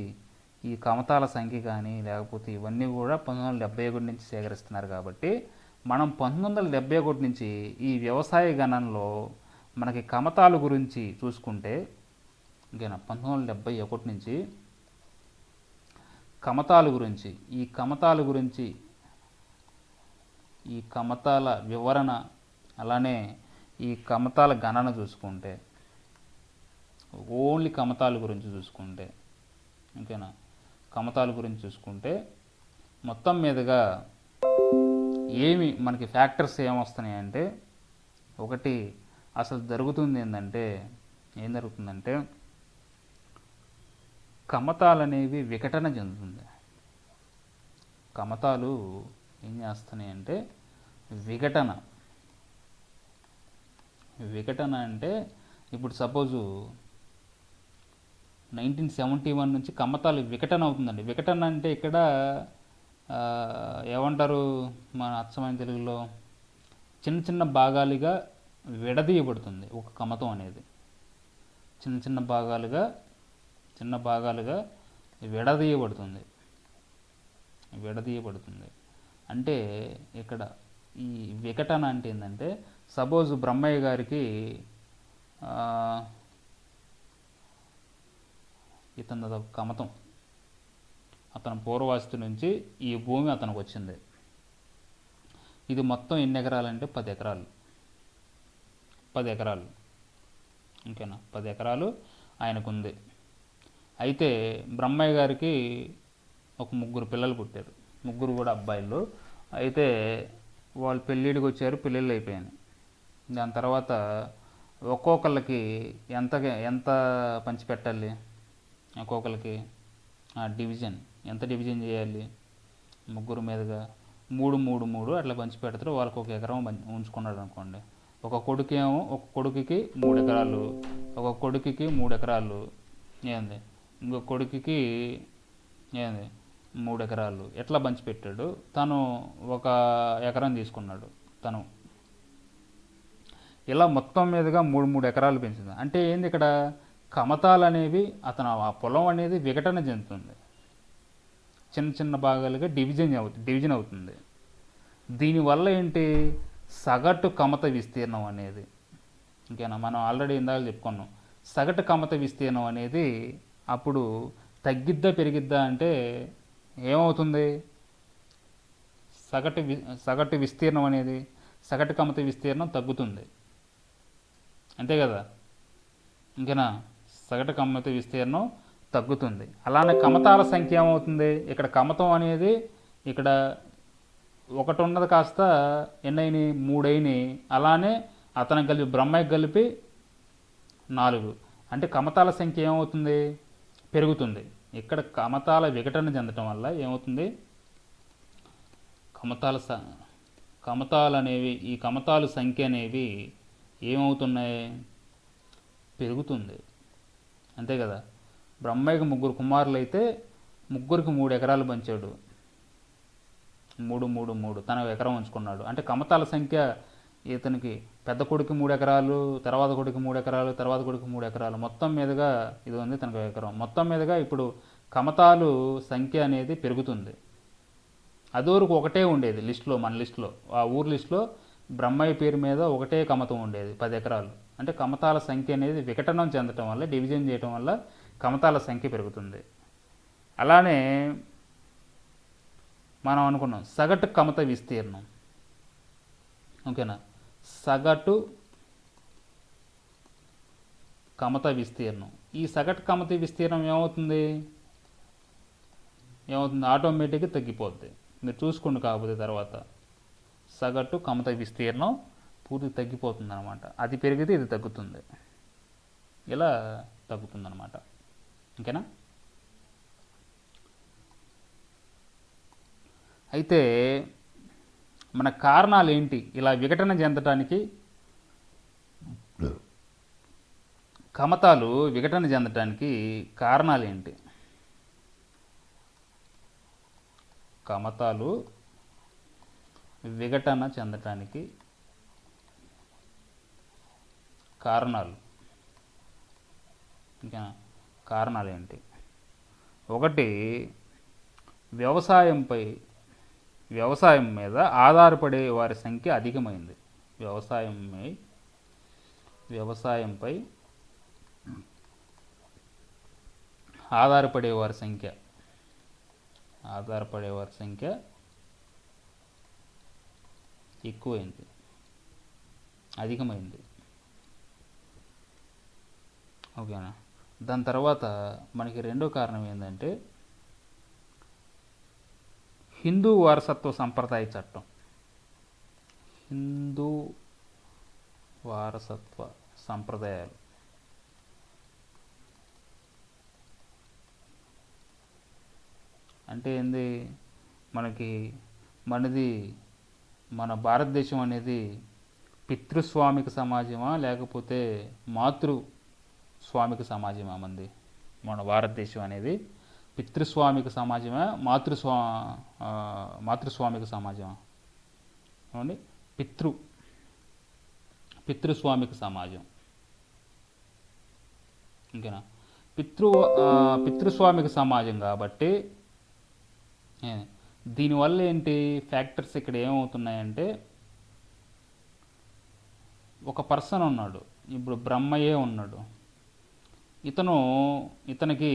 ఈ కమతాల సంఖ్య కానీ లేకపోతే ఇవన్నీ కూడా 1971 నుంచి సేకరిస్తున్నారు. కాబట్టి మనం 1971 నుంచి ఈ వ్యవసాయ గణనలో మనకి కమతాల గురించి చూసుకుంటే, ఓకేనా, 1971 నుంచి కమతాల గురించి, ఈ కమతాల వివరణ, అలానే ఈ కమతాల గణన చూసుకుంటే, ఓన్లీ కమతాల గురించి చూసుకుంటే, ఓకేనా, కమతాల గురించి చూసుకుంటే మొత్తం మీదుగా ఏమి మనకి ఫ్యాక్టర్స్ ఏమొస్తున్నాయి అంటే, ఒకటి అసలు జరుగుతుంది ఏం జరుగుతుందంటే కమతాలు అనేవి వికటన చెందుతుంది. కమతాలు ఏం చేస్తున్నాయి అంటే విఘటన. విఘటన అంటే ఇప్పుడు సపోజు 1971 నుంచి కమతాలు విఘటన అవుతుందండి. విఘటన అంటే ఇక్కడ ఏమంటారు మన అచ్చమైన తెలుగులో, చిన్న చిన్న భాగాలుగా విడదీయబడుతుంది ఒక కమతం అనేది. చిన్న చిన్న భాగాలుగా విడదీయబడుతుంది. అంటే ఇక్కడ ఈ విఘటన అంటే ఏంటంటే, సపోజ్ బ్రహ్మయ్య గారికి ఇతను కమతం, అతను పూర్వవాసి నుంచి ఈ భూమి అతనికి వచ్చింది. ఇది మొత్తం ఎన్ని ఎకరాలంటే 10 ఎకరాలు. 10 ఎకరాలు, ఓకేనా, 10 ఎకరాలు ఆయనకుంది. అయితే బ్రహ్మయ్య గారికి ఒక 3 పిల్లలు పుట్టారు, 3 కూడా అబ్బాయిలు. అయితే వాళ్ళు పెళ్ళిడికి వచ్చారు, పెళ్ళిళ్ళు అయిపోయాయి. దాని తర్వాత ఒక్కొక్కళ్ళకి ఎంత పంచిపెట్టాలి, ఒక్కొక్కరికి డివిజన్ ఎంత డివిజన్ చేయాలి, 3 మీదుగా 3 అట్లా పంచి పెడతారు. వాళ్ళకి 1 ఎకరం ఉంచుకున్నాడు అనుకోండి. ఒక కొడుకుకి 3 ఎకరాలు, ఒక కొడుకుకి 3 ఎకరాలు ఏంది, ఇంకో కొడుకుకి ఏంది 3 ఎకరాలు, ఎట్లా పంచిపెట్టాడు. తను 1 ఎకరం తీసుకున్నాడు. తను ఇలా మొత్తం మీదుగా 3 ఎకరాలు పెంచింది. అంటే ఏంది ఇక్కడ కమతాలు అనేవి, అతను ఆ పొలం అనేది విఘటన చెందుతుంది, చిన్న చిన్న భాగాలుగా డివిజన్ అవుతుంది. దీనివల్ల ఏంటి, సగటు కమత విస్తీర్ణం అనేది, ఇంకేనా మనం ఆల్రెడీ ఇందాక చెప్పుకున్నాం. సగటు కమత విస్తీర్ణం అనేది అప్పుడు తగ్గిద్దా పెరిగిద్దా అంటే ఏమవుతుంది, సగటు విస్తీర్ణం అనేది, సగటు కమత విస్తీర్ణం తగ్గుతుంది, అంతే కదా. ఇంకేనా సగటు కమత విస్తీర్ణం తగ్గుతుంది. అలానే కమతాల సంఖ్య ఏమవుతుంది, ఇక్కడ కమతం అనేది ఇక్కడ 1 ఉన్నది కాస్త ఎన్నైనాయి, 3 అయినాయి. అలానే అతనికి కలిపి బ్రహ్మయ్యకి కలిపి 4. అంటే కమతాల సంఖ్య ఏమవుతుంది, పెరుగుతుంది. ఇక్కడ కమతాల విఘటన చెందటం వల్ల ఏమవుతుంది, కమతాలు అనేవి, ఈ కమతాలు సంఖ్య అనేవి ఏమవుతున్నాయి, పెరుగుతుంది, అంతే కదా. బ్రహ్మయ్యకి 3 కుమారులు అయితే 3కి 3 ఎకరాలు పంచాడు. 3 తన ఎకరం ఉంచుకున్నాడు. అంటే కమతాల సంఖ్య, ఇతనికి పెద్ద కొడుకు 3 ఎకరాలు, తర్వాత కొడుకు 3 ఎకరాలు, తర్వాత కొడుకు 3 ఎకరాలు, మొత్తం మీదుగా ఇది ఉంది తనకు ఎకరం. మొత్తం మీదుగా ఇప్పుడు కమతాలు సంఖ్య అనేది పెరుగుతుంది. అదివరకు ఒకటే ఉండేది లిస్టులో, మన లిస్టులో, ఆ ఊరు లిస్టులో బ్రహ్మయ్య పేరు మీద ఒకటే కమతం ఉండేది 10 ఎకరాలు. అంటే కమతాల సంఖ్య అనేది విఘటనం చెందటం వల్ల, డివిజన్ చేయటం వల్ల కమతాల సంఖ్య పెరుగుతుంది. అలానే మనం అనుకున్నాం సగటు కమత విస్తీర్ణం, ఓకేనా. సగటు కమత విస్తీర్ణం, ఈ సగటు కమత విస్తీర్ణం ఏమవుతుంది, ఆటోమేటిక్గా తగ్గిపోద్ది. మీరు చూసుకోండి, కాకపోతే తర్వాత సగటు కమత విస్తీర్ణం పూర్తి తగ్గిపోతుంది అనమాట. అది పెరిగితే ఇది తగ్గుతుంది, ఇలా తగ్గుతుంది అనమాట, ఓకేనా. అయితే మన కారణాలు ఏంటి, ఇలా విఘటన చెందటానికి, కమతాలు విఘటన చెందటానికి కారణాలు ఏంటి, కమతాలు విఘటన చెందటానికి కారణాలు, ఇంకా కారణాలు ఏంటి. ఒకటి, వ్యవసాయం మీద ఆధారపడే వారి సంఖ్య అధికమైంది. వ్యవసాయంపై ఆధారపడే వారి సంఖ్య ఎక్కువైంది, అధికమైంది, ఓకేనా. దాని తర్వాత మనకి రెండో కారణం ఏంటంటే హిందూ వారసత్వ సంప్రదాయ చట్టం. హిందూ వారసత్వ సంప్రదాయాలు అంటే ఏంది, మనకి మనది మన భారతదేశం అనేది పితృస్వామిక సమాజమా లేకపోతే మాతృస్వామిక సమాజమా మంది? మన భారతదేశం అనేది పితృస్వామిక సమాజమా మాతృస్వామిక సమాజమా? ఏమండి? పితృస్వామిక సమాజం. ఇంకేనా? పితృస్వామిక సమాజం కాబట్టి దీనివల్ల ఏంటి ఫ్యాక్టర్స్ ఇక్కడ ఏమవుతున్నాయంటే, ఒక పర్సన్ ఉన్నాడు, ఇప్పుడు బ్రహ్మయే ఉన్నాడు, ఇతనికి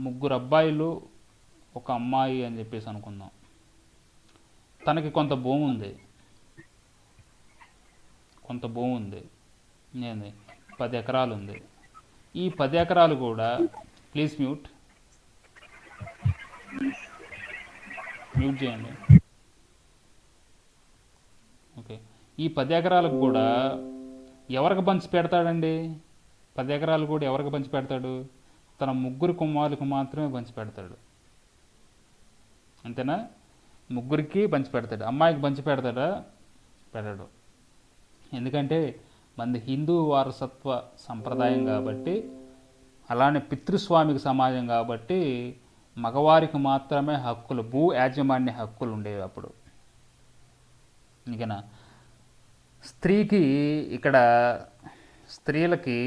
ముగ్గురు అబ్బాయిలు ఒక అమ్మాయి అని చెప్పేసి అనుకుందాం. తనకి కొంత భూమి ఉంది, ఏంది 10 ఎకరాలు ఉంది. ఈ 10 ఎకరాలు కూడా, ప్లీజ్ మ్యూట్ చేయండి. ఓకే, ఈ 10 ఎకరాలకు కూడా ఎవరికి పంచి పెడతాడండి? 10 ఎకరాలు కూడా ఎవరికి పంచి పెడతాడు? తన ముగ్గురు కుమారులకు మాత్రమే పంచి పెడతాడు. అంతేనా? ముగ్గురికి పంచి పెడతాడు. అమ్మాయికి పంచి పెడతాడా? పెట్టాడు. ఎందుకంటే మనది హిందూ వారసత్వ సంప్రదాయం కాబట్టి, అలానే పితృస్వామిక సమాజం కాబట్టి మగవారికి మాత్రమే హక్కులు, భూ యాజమాన్య హక్కులు ఉండేవి అప్పుడు. ఇంకేనా? స్త్రీలకి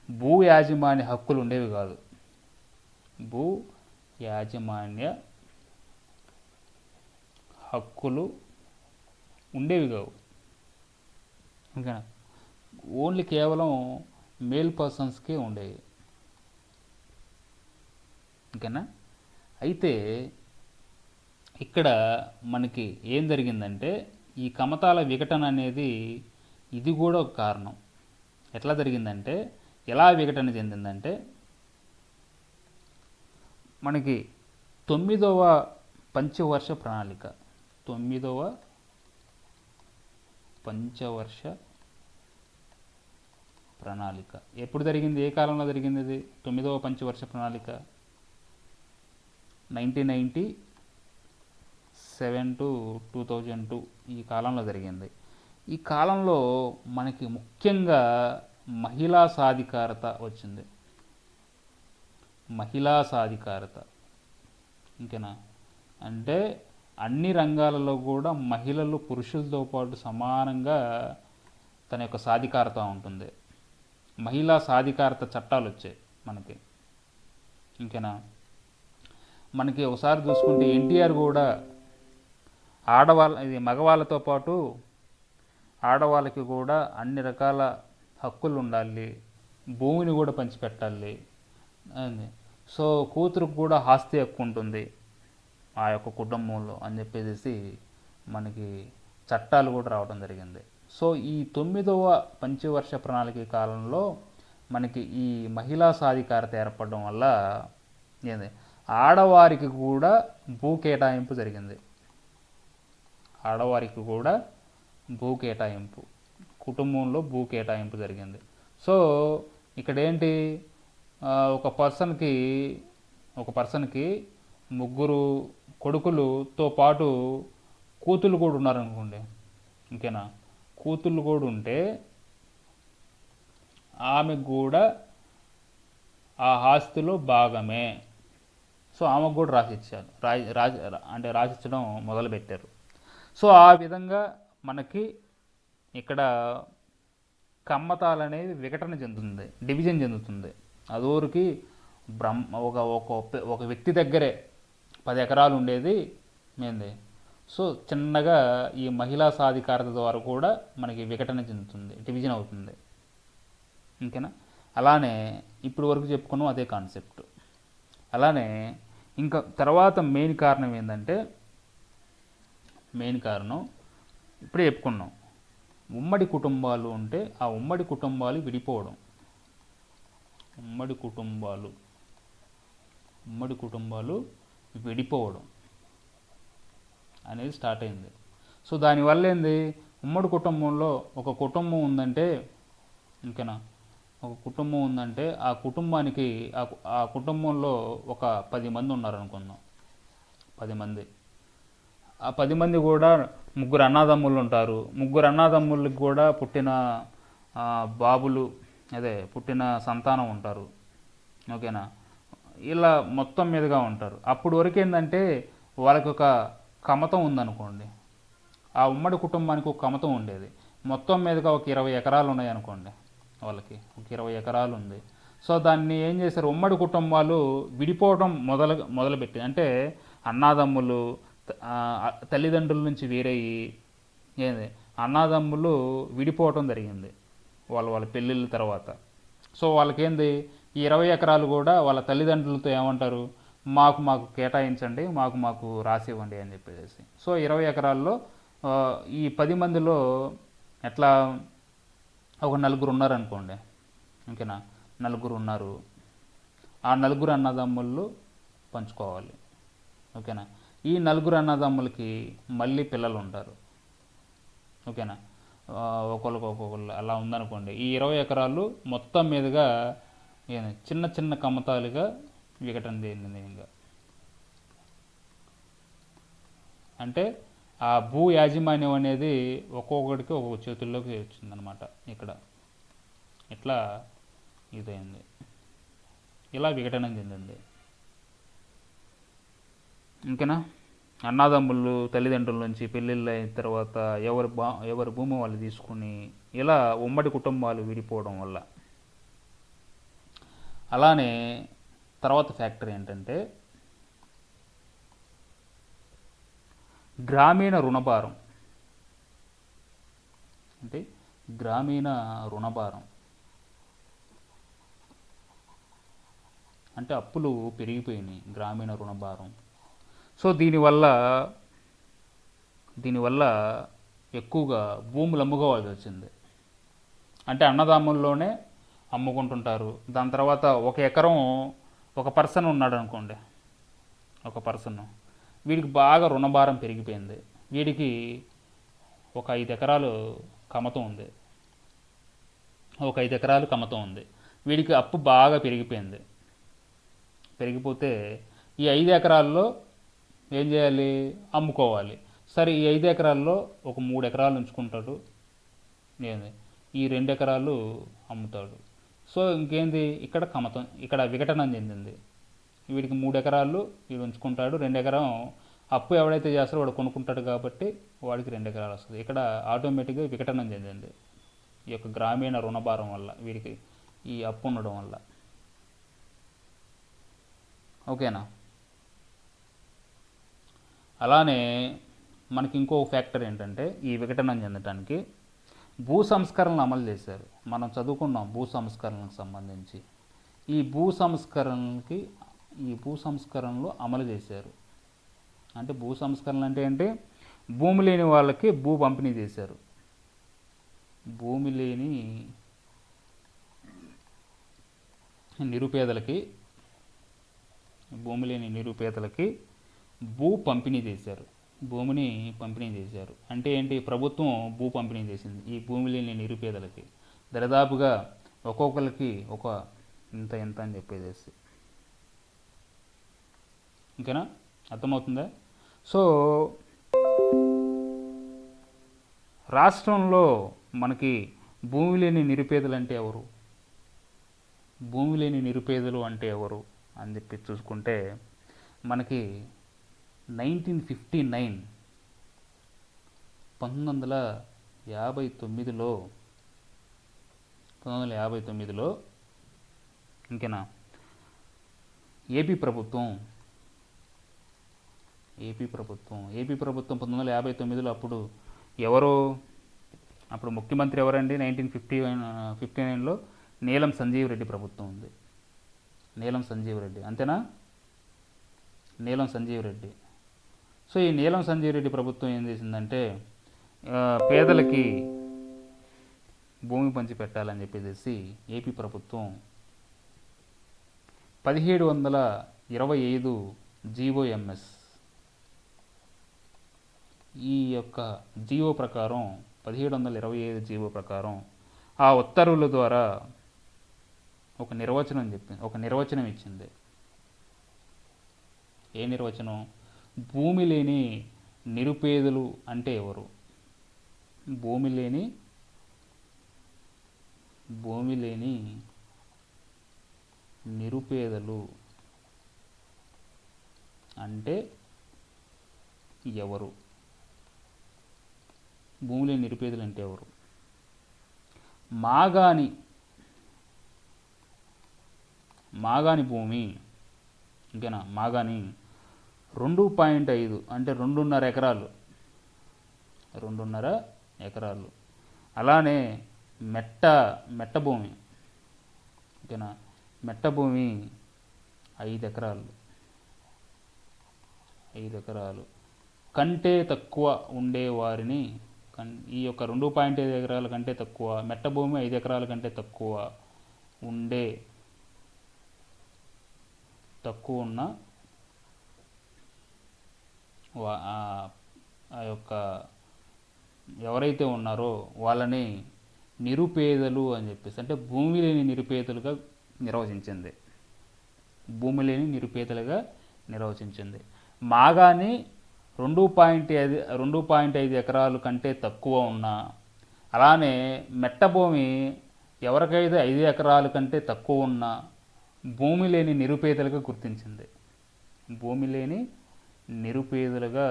భూ యాజమాన్య హక్కులు ఉండేవి కాదు. భూ యాజమాన్య హక్కులు ఉండేవి కావు. ఇంకా ఓన్లీ కేవలం మేల్ పర్సన్స్కే ఉండేవి. ఓకేనా? అయితే ఇక్కడ మనకి ఏం జరిగిందంటే, ఈ కమతాల విఘటన అనేది ఇది కూడా ఒక కారణం. ఎట్లా జరిగిందంటే, ఎలా విఘటన చెందిందంటే, మనకి 9వ పంచవర్ష ప్రణాళిక, 9వ పంచవర్ష ప్రణాళిక ఎప్పుడు జరిగింది? ఏ కాలంలో జరిగింది ఇది? 9వ పంచవర్ష ప్రణాళిక 1997 to 2002 ఈ కాలంలో జరిగింది. ఈ కాలంలో మనకి ముఖ్యంగా మహిళా సాధికారత వచ్చింది. మహిళా సాధికారత, ఇంకేనా? అంటే అన్ని రంగాలలో కూడా మహిళలు పురుషులతో పాటు సమానంగా తన యొక్క సాధికారత ఉంటుంది. మహిళా సాధికారత చట్టాలు వచ్చాయి మనకి. ఇంకేనా? మనకి ఒకసారి చూసుకుంటే ఎన్టీఆర్ కూడా మగవాళ్ళతో పాటు ఆడవాళ్ళకి కూడా అన్ని రకాల హక్కులు ఉండాలి, భూమిని కూడా పంచిపెట్టాలి, సో కూతురుకు కూడా ఆస్తి హక్కు ఉంటుంది ఆ యొక్క కుటుంబంలో అని చెప్పేసి మనకి చట్టాలు కూడా రావడం జరిగింది. సో ఈ 9వ పంచవర్ష ప్రణాళిక కాలంలో మనకి ఈ మహిళా సాధికారత ఏర్పడడం వల్ల ఆడవారికి కూడా భూ కేటాయింపు జరిగింది. ఆడవారికి కూడా భూ కేటాయింపు, కుటుంబంలో భూ కేటాయింపు జరిగింది. సో ఇక్కడ ఏంటి, ఒక పర్సన్కి ముగ్గురు కొడుకులతో పాటు కూతుళ్ళు కూడా ఉన్నారనుకోండి. ఇంకేనా? కూతుళ్ళు కూడా ఉంటే ఆమెకు కూడా ఆ ఆస్తిలో భాగమే. సో ఆమెకు కూడా రాసిచ్చారు, రాసిచ్చడం మొదలుపెట్టారు. సో ఆ విధంగా మనకి ఇక్కడ కమ్మతాలు అనేవి విఘటన చెందుతుంది, డివిజన్ చెందుతుంది. అదోరికి ఒక వ్యక్తి దగ్గరే 10 ఎకరాలు ఉండేది ఏంది, సో చిన్నగా ఈ మహిళా సాధికారత ద్వారా కూడా మనకి విఘటన చెందుతుంది, డివిజన్ అవుతుంది. ఇంకేనా? అలానే ఇప్పుడు వరకు చెప్పుకున్నాం అదే కాన్సెప్ట్. అలానే ఇంకా తర్వాత మెయిన్ కారణం ఏంటంటే, ఇప్పుడే చెప్పుకున్నాం, ఉమ్మడి కుటుంబాలు ఉంటే ఆ ఉమ్మడి కుటుంబాలు విడిపోవడం, ఉమ్మడి కుటుంబాలు విడిపోవడం అనేది స్టార్ట్ అయింది. సో దానివల్ల ఏంది, ఉమ్మడి కుటుంబంలో ఒక కుటుంబం ఉందంటే, ఇంకేనా, ఒక కుటుంబం ఉందంటే ఆ కుటుంబానికి ఆ కుటుంబంలో ఒక 10 మంది ఉన్నారనుకుందాం. 10 మంది. ఆ 10 మంది కూడా ముగ్గురు అన్నదమ్ములు ఉంటారు. ముగ్గురు అన్నదమ్ములకి కూడా పుట్టిన బాబులు, అదే పుట్టిన సంతానం ఉంటారు. ఓకేనా? ఇలా మొత్తం మీదుగా ఉంటారు. అప్పుడు వరకు ఏంటంటే వాళ్ళకి ఒక కమతం ఉందనుకోండి. ఆ ఉమ్మడి కుటుంబానికి ఒక కమతం ఉండేది. మొత్తం మీదుగా ఒక 20 ఎకరాలు ఉన్నాయనుకోండి, వాళ్ళకి ఒక 20 ఎకరాలు ఉంది. సో దాన్ని ఏం చేశారు, ఉమ్మడి కుటుంబాలు విడిపోవడం మొదలుపెట్టి, అంటే అన్నాదమ్ములు తల్లిదండ్రుల నుంచి వేరయ్యి ఏంది అన్నాదమ్ములు విడిపోవటం జరిగింది వాళ్ళ వాళ్ళ పెళ్ళిళ్ళ తర్వాత. సో వాళ్ళకేంది, ఈ 20 ఎకరాలు కూడా వాళ్ళ తల్లిదండ్రులతో ఏమంటారు, మాకు మాకు కేటాయించండి, మాకు మాకు రాసివ్వండి అని చెప్పేసి. సో 20 ఎకరాల్లో ఈ 10 మందిలో ఎట్లా ఒక నలుగురు ఉన్నారనుకోండి, ఓకేనా? నలుగురు ఉన్నారు. ఆ నలుగురు అన్నదమ్ముళ్ళు పంచుకోవాలి. ఓకేనా? ఈ నలుగురు అన్నదమ్ములకి మళ్ళీ పిల్లలు ఉంటారు. ఓకేనా? ఒక్కొక్కళ్ళు అలా ఉందనుకోండి. ఈ 20 ఎకరాలు మొత్తం మీదుగా చిన్న చిన్న కమతాలుగా విఘటన చెందింది. ఇంకా అంటే ఆ భూ యాజమాన్యం అనేది ఒక్కొక్కడికి ఒక్కొక్క చేతుల్లోకి వచ్చిందనమాట. ఇక్కడ ఇట్లా ఇదైంది, ఇలా విఘటన చెందింది. ఇంకేనా? అన్నదమ్ముళ్ళు తల్లిదండ్రుల నుంచి పెళ్ళిళ్ళు అయిన తర్వాత ఎవరి భూమి వాళ్ళు తీసుకుని ఇలా ఉమ్మడి కుటుంబాలు విడిపోవడం వల్ల. అలానే తర్వాత ఫ్యాక్టర్ ఏంటంటే గ్రామీణ రుణభారం. అంటే గ్రామీణ రుణభారం అంటే అప్పులు పెరిగిపోయినాయి, గ్రామీణ రుణభారం. సో దీనివల్ల ఎక్కువగా భూములు అమ్ముకోవాల్సి వచ్చింది. అంటే అన్నదమ్ముల్లోనే అమ్ముకుంటుంటారు. దాని తర్వాత ఒక ఎకరం ఒక పర్సన్ ఉన్నాడు అనుకోండి, ఒక పర్సన్, వీడికి బాగా రుణభారం పెరిగిపోయింది. వీడికి ఒక 5 ఎకరాలు కమతం ఉంది. ఒక 5 ఎకరాలు కమతం ఉంది. వీడికి అప్పు బాగా పెరిగిపోయింది. పెరిగిపోతే ఈ 5 ఎకరాల్లో ఏం చేయాలి, అమ్ముకోవాలి. సరే, ఈ 5 ఎకరాల్లో ఒక 3 ఎకరాలు ఉంచుకుంటాడు, ఏంది ఈ 2 ఎకరాలు అమ్ముతాడు. సో ఇంకేంది, ఇక్కడ విఘటన చెందింది. వీడికి 3 ఎకరాలు వీడు ఉంచుకుంటాడు, 2 ఎకరం అప్పు ఎవడైతే చేస్తారో వాడు కొనుక్కుంటాడు కాబట్టి వాడికి 2 ఎకరాలు వస్తుంది. ఇక్కడ ఆటోమేటిక్గా విఘటన చెందింది ఈ యొక్క గ్రామీణ రుణభారం వల్ల, వీడికి ఈ అప్పు ఉండడం వల్ల. ఓకేనా? అలానే మనకి ఇంకో ఫ్యాక్టర్ ఏంటంటే ఈ విఘటన చెందడానికి భూ సంస్కరణలు అమలు చేశారు. మనం చదువుకున్నాం భూ సంస్కరణలకు సంబంధించి. ఈ భూ సంస్కరణలు అమలు చేశారు. అంటే భూ సంస్కరణలు అంటే ఏంటి, భూమి లేని వాళ్ళకి భూ పంపిణీ చేశారు. భూమి లేని నిరుపేదలకి భూ పంపిణీ చేశారు. భూమిని పంపిణీ చేశారు అంటే ఏంటి, ప్రభుత్వం భూ పంపిణీ చేసింది ఈ భూమి లేని నిరుపేదలకి. దరిదాపుగా ఒక్కొక్కరికి ఒక ఇంత అని చెప్పేసి. ఇంకేనా? అర్థమవుతుందా? సో రాష్ట్రంలో మనకి భూమి లేని నిరుపేదలు అంటే ఎవరు, భూమి లేని నిరుపేదలు అంటే ఎవరు అని చెప్పి చూసుకుంటే మనకి 1959లో ఇంకేనా ఏపీ ప్రభుత్వం 1959లో అప్పుడు ముఖ్యమంత్రి ఎవరండి? 1959లో నీలం సంజీవ్ రెడ్డి ప్రభుత్వం ఉంది. నీలం సంజీవ్ రెడ్డి, అంతేనా? నీలం సంజీవ్ రెడ్డి. సో ఈ నీలం సంజీవ్ రెడ్డి ప్రభుత్వం ఏం చేసిందంటే పేదలకి భూమి పంచి పెట్టాలని చెప్పేసి ఏపీ ప్రభుత్వం 1725 జీవోఎంఎస్, ఈ యొక్క జీవో ప్రకారం 1725 జీవో ప్రకారం ఆ ఉత్తర్వుల ద్వారా ఒక నిర్వచనం ఇచ్చింది. ఏ నిర్వచనం? భూమి లేని నిరుపేదలు అంటే ఎవరు? భూమి లేని నిరుపేదలు అంటే ఎవరు? భూమి లేని నిరుపేదలు అంటే ఎవరు? మాగాని భూమి, ఇంకేనా, మాగాని 2.5 అంటే 2.5 ఎకరాలు, 2.5 ఎకరాలు. అలానే మెట్ట భూమి, ఓకేనా, మెట్ట భూమి 5 ఎకరాలు, 5 ఎకరాలు కంటే తక్కువ ఉండేవారిని, ఈ యొక్క 2.5 ఎకరాల కంటే తక్కువ, మెట్ట భూమి 5 ఎకరాల కంటే తక్కువ ఉన్న ఆ యొక్క ఎవరైతే ఉన్నారో వాళ్ళని నిరుపేదలు అని చెప్పేసి, అంటే భూమి లేని నిరుపేదలుగా నిర్వచించింది. భూమి లేని నిరుపేదలుగా నిర్వచించింది. మాగాని 2.5 ఎకరాలు కంటే తక్కువ ఉన్న, అలానే మెట్ట భూమి ఎవరికైతే 5 ఎకరాల కంటే తక్కువ ఉన్న భూమి లేని నిరుపేదలుగా గుర్తించింది. భూమి లేని నిరుపేదలుగా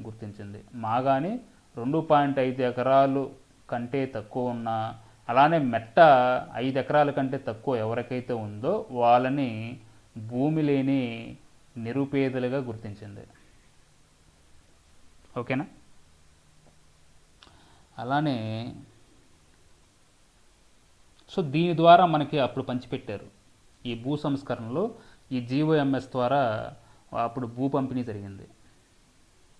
గుర్తించింది. మాగాని 2.5 ఎకరాలు కంటే తక్కువ ఉన్న, అలానే మెట్ట 5 ఎకరాల కంటే తక్కువ ఎవరికైతే ఉందో వాళ్ళని భూమి లేని నిరుపేదలుగా గుర్తించింది. ఓకేనా? అలానే సో దీని ద్వారా మనకి అప్పుడు పంచిపెట్టారు. ఈ భూ సంస్కరణలో ఈ జీవోఎంఎస్ ద్వారా అప్పుడు భూ పంపిణీ జరిగింది.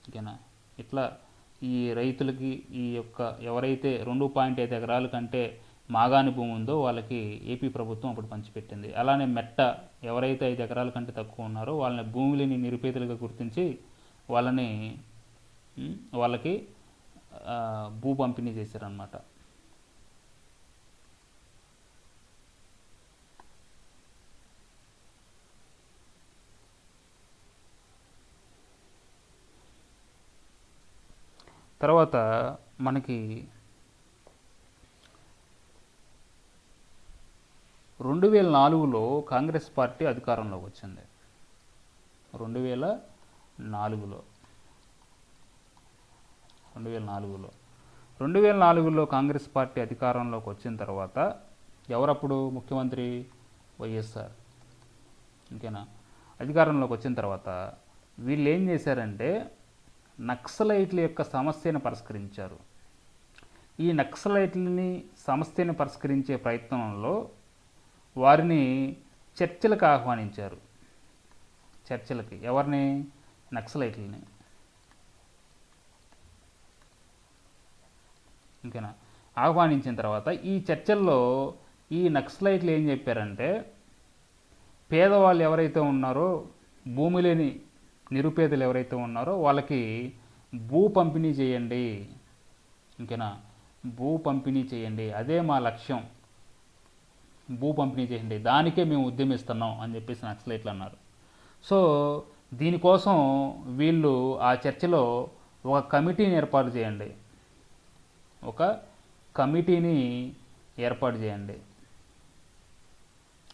ఓకేనా? ఇట్లా ఈ రైతులకి ఈ యొక్క ఎవరైతే 2.5 ఎకరాల కంటే మాగాని భూమి ఉందో వాళ్ళకి ఏపీ ప్రభుత్వం అప్పుడు పంచిపెట్టింది. అలానే మెట్ట ఎవరైతే 5 ఎకరాల కంటే తక్కువ ఉన్నారో వాళ్ళని భూమి లేని నిరుపేదలుగా గుర్తించి వాళ్ళకి భూ పంపిణీ చేశారనమాట. తర్వాత మనకి 2004లో కాంగ్రెస్ పార్టీ అధికారంలోకి వచ్చింది. 2004లో కాంగ్రెస్ పార్టీ అధికారంలోకి వచ్చిన తర్వాత ఎవరప్పుడు ముఖ్యమంత్రి? వైఎస్ఆర్. ఇంకేనా? అధికారంలోకి వచ్చిన తర్వాత వీళ్ళు ఏం చేశారంటే నక్సలైట్ల యొక్క సమస్యను పరిష్కరించారు. ఈ నక్సలైట్లని సమస్యను పరిష్కరించే ప్రయత్నంలో వారిని చర్చలకు ఆహ్వానించారు. చర్చలకి ఎవరిని? నక్సలైట్లని. ఇంకేనా? ఆహ్వానించిన తర్వాత ఈ చర్చల్లో ఈ నక్సలైట్లు ఏం చెప్పారంటే పేదవాళ్ళు ఎవరైతే ఉన్నారో, భూమి లేని నిరుపేదలు ఎవరైతే ఉన్నారో వాళ్ళకి భూ పంపిణీ చేయండి. ఇంకేనా? భూ పంపిణీ చేయండి, అదే మా లక్ష్యం, భూ పంపిణీ చేయండి, దానికే మేము ఉద్యమిస్తున్నాం అని చెప్పేసి నక్సలైట్లు అన్నారు. సో దీనికోసం వీళ్ళు ఆ చర్చలో ఒక కమిటీని ఏర్పాటు చేయండి.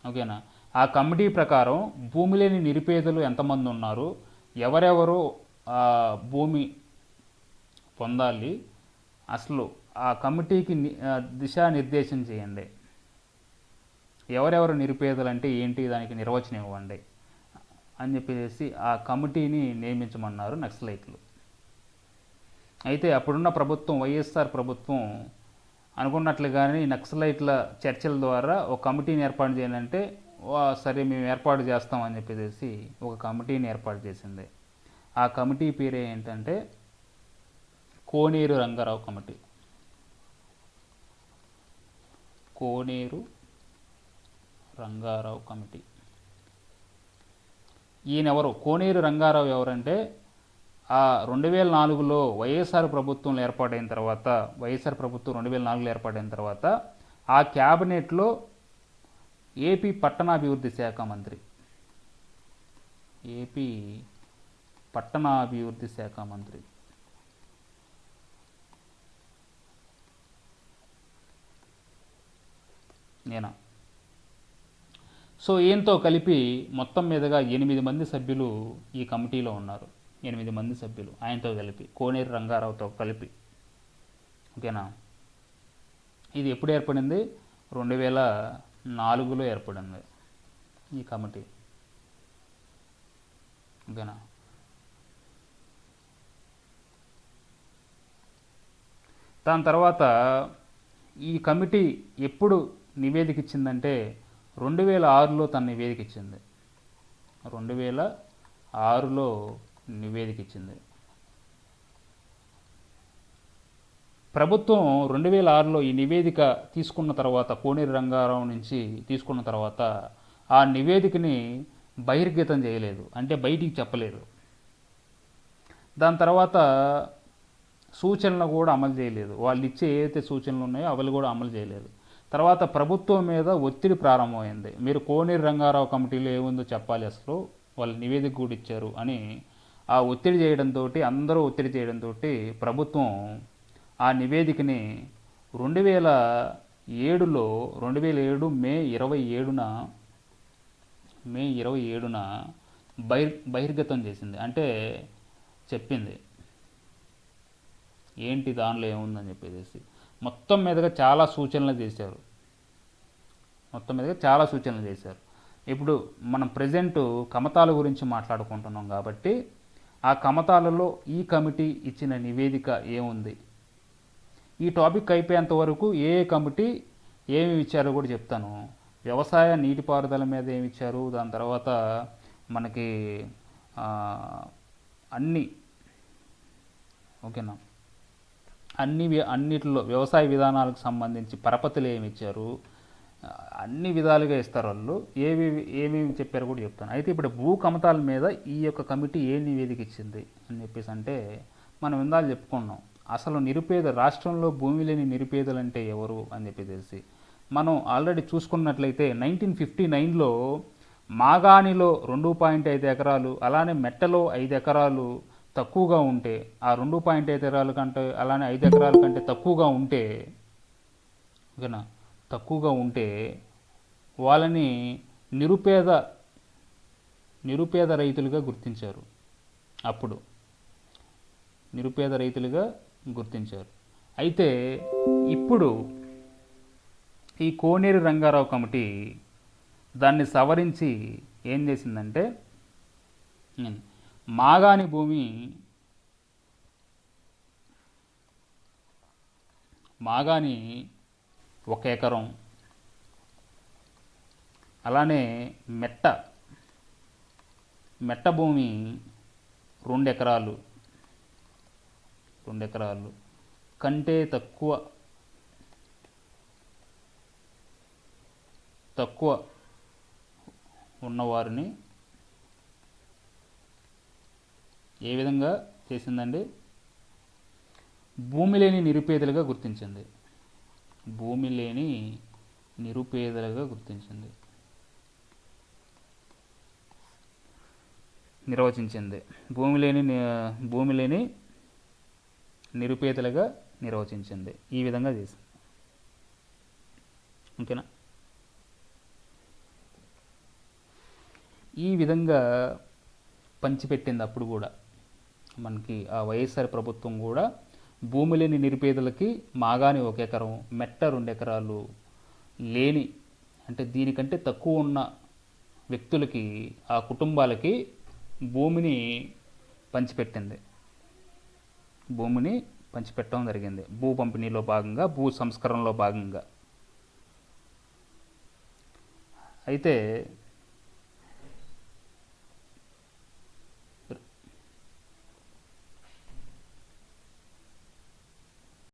ఓకేనా? ఆ కమిటీ ప్రకారం భూమి లేని నిరుపేదలు ఎంతమంది ఉన్నారు, ఎవరెవరు భూమి పొందాలి, అసలు ఆ కమిటీకి దిశానిర్దేశం చేయండి. ఎవరెవరు నిరుపేదలు అంటే ఏంటి, దానికి నిర్వచనం ఇవ్వండి అని చెప్పేసి ఆ కమిటీని నియమించమన్నారు నక్సలైట్లు. అయితే అప్పుడున్న ప్రభుత్వం, వైఎస్ఆర్ ప్రభుత్వం అనుకున్నట్లుగానే నక్సలైట్ల చర్చల ద్వారా ఒక కమిటీని ఏర్పాటు చేయాలంటే సరే మేము ఏర్పాటు చేస్తామని చెప్పేసి ఒక కమిటీని ఏర్పాటు చేసింది. ఆ కమిటీ పేరు ఏంటంటే కోనేరు రంగారావు కమిటీ. కోనేరు రంగారావు కమిటీ. ఈయనెవరు? కోనేరు రంగారావు ఎవరంటే 2004లో వైఎస్ఆర్ ప్రభుత్వం ఏర్పాటైన తర్వాత ఆ క్యాబినెట్లో ఏపీ పట్టణాభివృద్ధి శాఖ మంత్రి. ఏపీ పట్టణాభివృద్ధి శాఖ మంత్రి నేనా. సో ఈయనతో కలిపి మొత్తం మీదుగా 8 మంది సభ్యులు ఈ కమిటీలో ఉన్నారు. 8 మంది సభ్యులు ఆయనతో కలిపి, కోనేరు రంగారావుతో కలిపి. ఓకేనా. ఇది ఎప్పుడు ఏర్పడింది? 2004లో ఏర్పడింది ఈ కమిటీ. ఓకేనా. దాని తర్వాత ఈ కమిటీ ఎప్పుడు నివేదిక ఇచ్చిందంటే 2006లో తన నివేదిక ఇచ్చింది. 2006లో నివేదిక ఇచ్చింది. ప్రభుత్వం 2006లో ఈ నివేదిక తీసుకున్న తర్వాత, కోనేరు రంగారావు నుంచి తీసుకున్న తర్వాత ఆ నివేదికని బహిర్గతం చేయలేదు, అంటే బయటికి చెప్పలేదు. దాని తర్వాత సూచనలు కూడా అమలు చేయలేదు. వాళ్ళు ఇచ్చే ఏదైతే సూచనలు ఉన్నాయో అవి కూడా అమలు చేయలేదు. తర్వాత ప్రభుత్వం మీద ఒత్తిడి ప్రారంభమైంది. మీరు కోనేరు రంగారావు కమిటీలో ఏముందో చెప్పాలి, అసలు వాళ్ళు నివేదిక కూడా ఇచ్చారు అని ఆ ఒత్తిడి చేయడంతో, అందరూ ఒత్తిడి చేయడంతో ప్రభుత్వం ఆ నివేదికని 2007 మే 27న బహిర్గతం చేసింది. అంటే చెప్పింది ఏంటి దానిలో ఏముందని చెప్పేసి. మొత్తం మీదుగా చాలా సూచనలు చేశారు. ఇప్పుడు మనం ప్రజెంట్ కమతాల గురించి మాట్లాడుకుంటున్నాం కాబట్టి ఆ కమతాలలో ఈ కమిటీ ఇచ్చిన నివేదిక ఏముంది, ఈ టాపిక్ అయిపోయేంత వరకు ఏ కమిటీ ఏమి ఇచ్చారో కూడా చెప్తాను. వ్యవసాయ నీటిపారుదల మీద ఏమి ఇచ్చారు, దాని తర్వాత మనకి అన్ని, ఓకేనా, అన్నిటిలో వ్యవసాయ విధానాలకు సంబంధించి పరపతులు ఏమి ఇచ్చారు, అన్ని విధాలుగా ఇస్తారు వాళ్ళు. ఏమేమి చెప్పారో కూడా చెప్తాను. అయితే ఇప్పుడు భూ కమతాల మీద ఈ యొక్క కమిటీ ఏ నివేదిక ఇచ్చింది అని చెప్పేసి అంటే, మనం ఇందాక చెప్పుకున్నాం అసలు రాష్ట్రంలో భూమి లేని నిరుపేదలు అంటే ఎవరు అని చెప్పేసి మనం ఆల్రెడీ చూసుకున్నట్లయితే 1959లో మాగాణిలో 2.5 ఎకరాలు, అలానే మెట్టలో 5 ఎకరాలు తక్కువగా ఉంటే, ఆ 2.5 ఎకరాల కంటే, అలానే 5 ఎకరాల కంటే తక్కువగా ఉంటే, ఓకేనా, తక్కువగా ఉంటే వాళ్ళని నిరుపేద రైతులుగా గుర్తించారు. అప్పుడు నిరుపేద రైతులుగా గుర్తించారు. అయితే ఇప్పుడు ఈ కోనేరు రంగారావు కమిటీ దాన్ని సవరించి ఏం చేసిందంటే, మాగాణి భూమి 1 ఎకరం, అలానే మెట్ట భూమి 2 ఎకరాలు కంటే తక్కువ ఉన్నవారిని ఏ విధంగా చేసిందండి? భూమి లేని నిరుపేదలుగా గుర్తించింది. నిర్వచించింది. భూమి లేని నిరుపేదలుగా నిర్వచించింది. ఈ విధంగా చేసింది. ఓకేనా. ఈ విధంగా పంచిపెట్టింది. అప్పుడు కూడా మనకి ఆ వైఎస్ఆర్ ప్రభుత్వం కూడా భూమి లేని నిరుపేదలకి మాగాని 1 ఎకరం, మెట్ట 2 ఎకరాలు లేని, అంటే దీనికంటే తక్కువ ఉన్న వ్యక్తులకి, ఆ కుటుంబాలకి భూమిని పంచిపెట్టడం జరిగింది. భూ పంపిణీలో భాగంగా, భూ సంస్కరణలో భాగంగా. అయితే